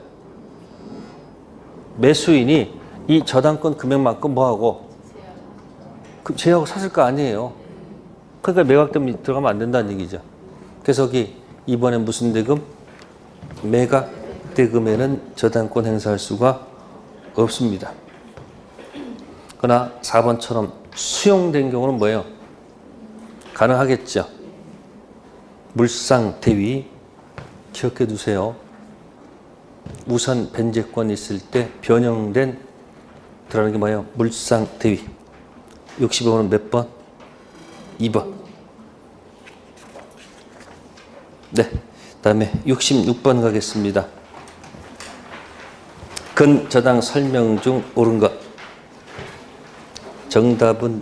매수인이 이 저당권 금액만큼 뭐하고? 제하고 샀을 거 아니에요. 그러니까 매각대금이 들어가면 안 된다는 얘기죠. 그래서 여기 이번에 무슨 대금? 매각대금에는 저당권 행사할 수가 없습니다. 그러나 4번처럼 수용된 경우는 뭐예요? 가능하겠죠. 물상대위 기억해 두세요. 우선 변제권이 있을 때 변형된 들어가는 게 뭐예요? 물상대위. 65번은 몇 번? 2번. 네. 다음에 66번 가겠습니다. 근저당 설명 중 옳은 것. 정답은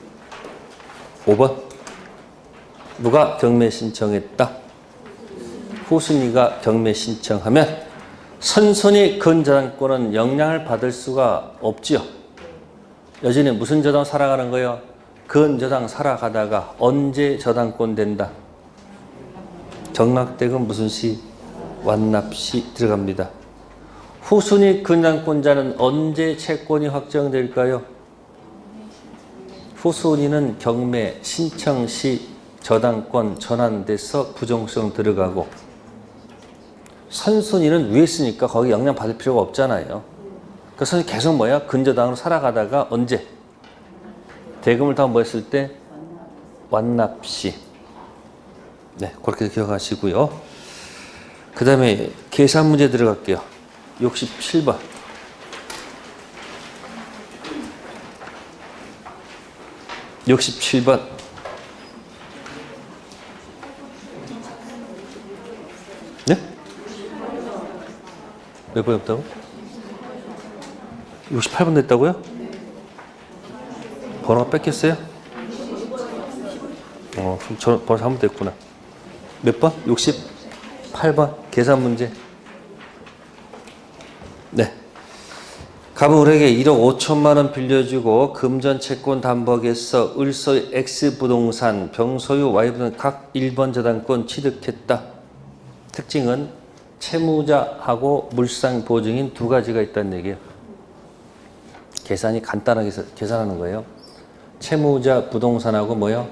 5번. 누가 경매 신청했다? 후순위가 경매 신청하면 선순위 근저당권은 영향을 받을 수가 없지요. 여전히 무슨 저당 살아가는 거예요? 근저당 살아가다가 언제 저당권 된다? 경락대금 무슨 시? 완납시 들어갑니다. 후순위 근저당권자는 언제 채권이 확정될까요? 후순위는 경매 신청 시 저당권 전환돼서 부정성 들어가고 선순위는 위에 있으니까 거기 영향 받을 필요가 없잖아요. 그래서 계속 뭐야? 근저당으로 살아가다가 언제? 대금을 다 뭐 했을 때? 완납시. 네, 그렇게 기억하시고요. 그 다음에 계산 문제 들어갈게요. 67번. 네? 몇 번 없다고? 68번 됐다고요? 번호가 뺏겼어요? 그럼 저 번호 잘못됐구나. 몇 번? 68번. 계산 문제. 네. 가물에게 1억 5천만 원 빌려주고 금전 채권 담보하겠어 을소유 X 부동산 병소유 Y 부동산 각 1번 저당권 취득했다. 특징은 채무자하고 물상 보증인 두 가지가 있다는 얘기예요. 계산이 간단하게 계산하는 거예요. 채무자 부동산하고 뭐요?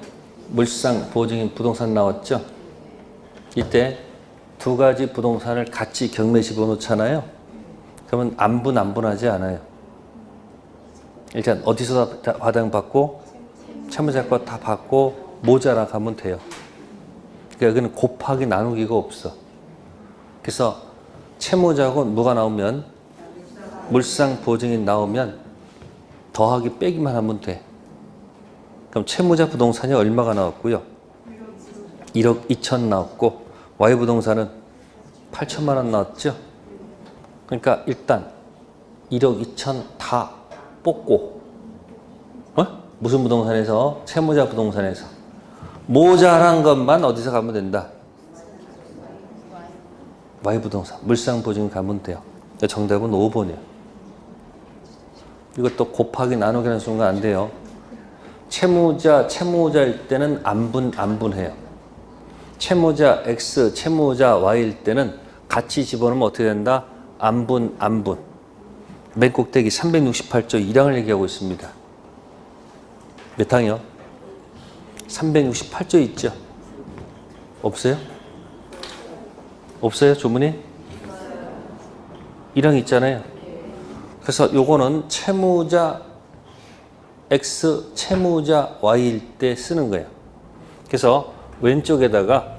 물상 보증인 부동산 나왔죠? 이때 두 가지 부동산을 같이 경매 집어넣잖아요. 그러면 안분하지 않아요. 일단 어디서 다 받고 채무자 거 다 받고 모자라 가면 돼요. 그러니까 여기는 곱하기 나누기가 없어. 그래서 채무자하고 뭐가 나오면 물상 보증인 나오면 더하기 빼기만 하면 돼. 그럼 채무자 부동산이 얼마가 나왔고요? 1억 2천 나왔고 Y 부동산은 8천만 원 나왔죠? 그러니까 일단 1억 2천 다 뽑고 무슨 부동산에서? 채무자 부동산에서 모자란 것만 어디서 가면 된다? Y 부동산 물상 보증 가면 돼요. 정답은 5번이에요. 이것도 곱하기 나누기 하는 순간 안 돼요. 채무자일 때는 안분해요. 채무자 X, 채무자 Y일 때는 같이 집어넣으면 어떻게 된다? 안분. 맨 꼭대기 368조 1항을 얘기하고 있습니다. 몇 항이요? 368조 있죠? 없어요? 없어요? 조문이? 1항 있잖아요. 그래서 요거는 채무자 X, 채무자 Y일 때 쓰는 거예요. 그래서 왼쪽에다가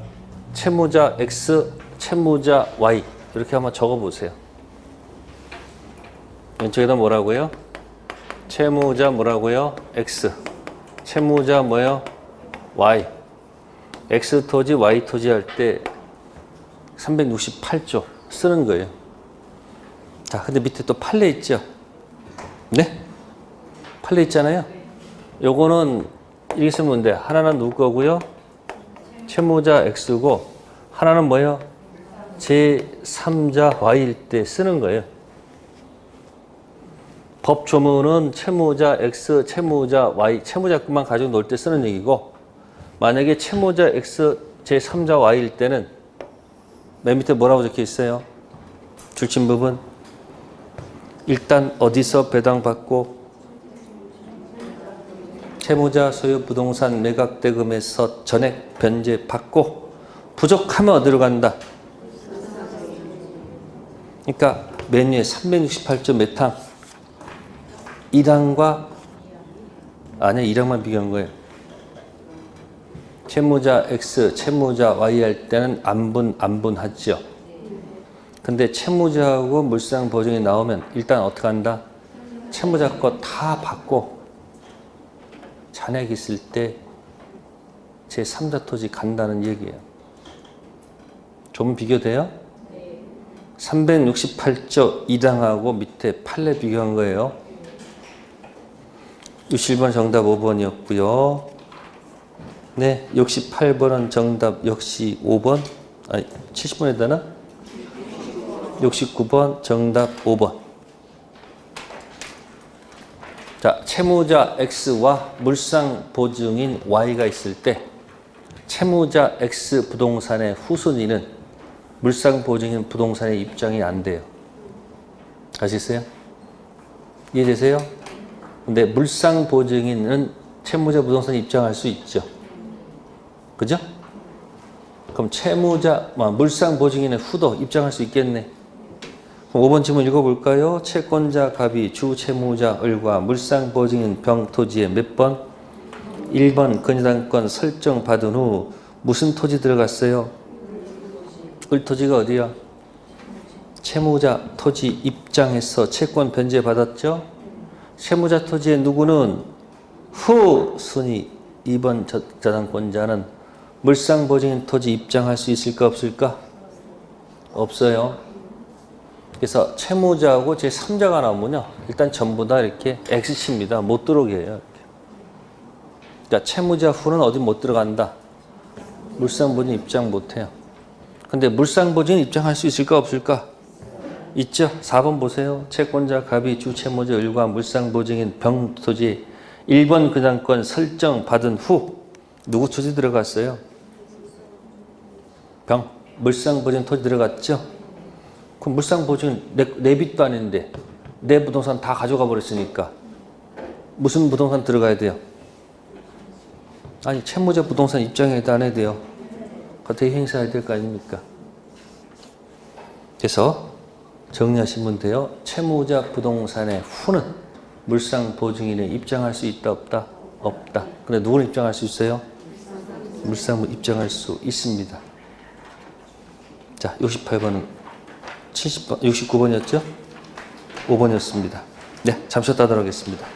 채무자 X, 채무자 Y 이렇게 한번 적어보세요. 왼쪽에다 뭐라고요? 채무자 뭐라고요? X. 채무자 뭐요? Y. X 토지, Y 토지 할 때 368조 쓰는 거예요. 자, 근데 밑에 또 판례 있죠? 네? 판례 있잖아요? 요거는 이렇게 쓰면 돼. 하나는 누구 거고요? 채무자 X고 하나는 뭐예요? 제3자 Y일 때 쓰는 거예요. 법 조문은 채무자 X, 채무자 Y, 채무자금만 가지고 놀 때 쓰는 얘기고 만약에 채무자 X, 제3자 Y일 때는 맨 밑에 뭐라고 적혀 있어요? 줄침 부분. 일단 어디서 배당받고 채무자 소유 부동산 매각 대금에서 전액 변제 받고 부족하면 어디로 간다? 그러니까 맨 위에 368조 몇 항? 1항과 아니야 1항만 비교한 거예요. 채무자 X, 채무자 Y 할 때는 안분하죠. 근데 채무자하고 물상 보증이 나오면 일단 어떻게 한다? 채무자 거 다 받고 잔액 있을 때 제3자 토지 간다는 얘기예요. 좀 비교돼요? 368조 2항하고 밑에 판례 비교한 거예요. 67번 정답 5번이었고요. 네, 68번은 정답 역시 5번. 아니, 70번에 되나? 69번 정답 5번. 자, 채무자 X와 물상 보증인 Y가 있을 때 채무자 X 부동산의 후순위는 물상 보증인 부동산의 입장이 안 돼요. 아시겠어요? 이해되세요? 근데 물상 보증인은 채무자 부동산 입장할 수 있죠. 그죠? 그럼 채무자, 물상보증인의 후도 입장할 수 있겠네. 그럼 5번 질문 읽어볼까요? 채권자 갑이 주 채무자 을과 물상보증인 병 토지에 몇 번? 1번 건의당권 설정받은 후 무슨 토지 들어갔어요? 을 토지가 어디야? 채무자 토지 입장해서 채권 변제 받았죠? 채무자 토지의 누구는 후순위 2번 저당권자는 물상보증인 토지 입장할 수 있을까 없을까? 없어요. 그래서 채무자하고 제3자가 나오면요. 일단 전부 다 이렇게 X치입니다. 못 들어오게 해요. 이렇게. 그러니까 채무자 후는 어디 못 들어간다. 물상보증인 입장 못해요. 근데 물상보증인 입장할 수 있을까 없을까? 있죠. 4번 보세요. 채권자 갑이 주 채무자 을과 물상보증인 병 토지 1번 근당권 설정 받은 후 누구 토지 들어갔어요? 병. 물상보증인 토지 들어갔죠? 그럼 물상보증인 내 빚도 아닌데 내 부동산 다 가져가 버렸으니까 무슨 부동산 들어가야 돼요? 아니 채무자 부동산 입장해도 안 해야 돼요. 그때 행사해야 될 거 아닙니까? 그래서 정리하시면 돼요. 채무자 부동산의 후는 물상보증인에 입장할 수 있다 없다? 없다. 근데 누구는 입장할 수 있어요? 물상 입장할 수 있습니다. 자, 68번은 70번, 69번이었죠? 5번이었습니다. 네, 잠시 후에 따도록 하겠습니다.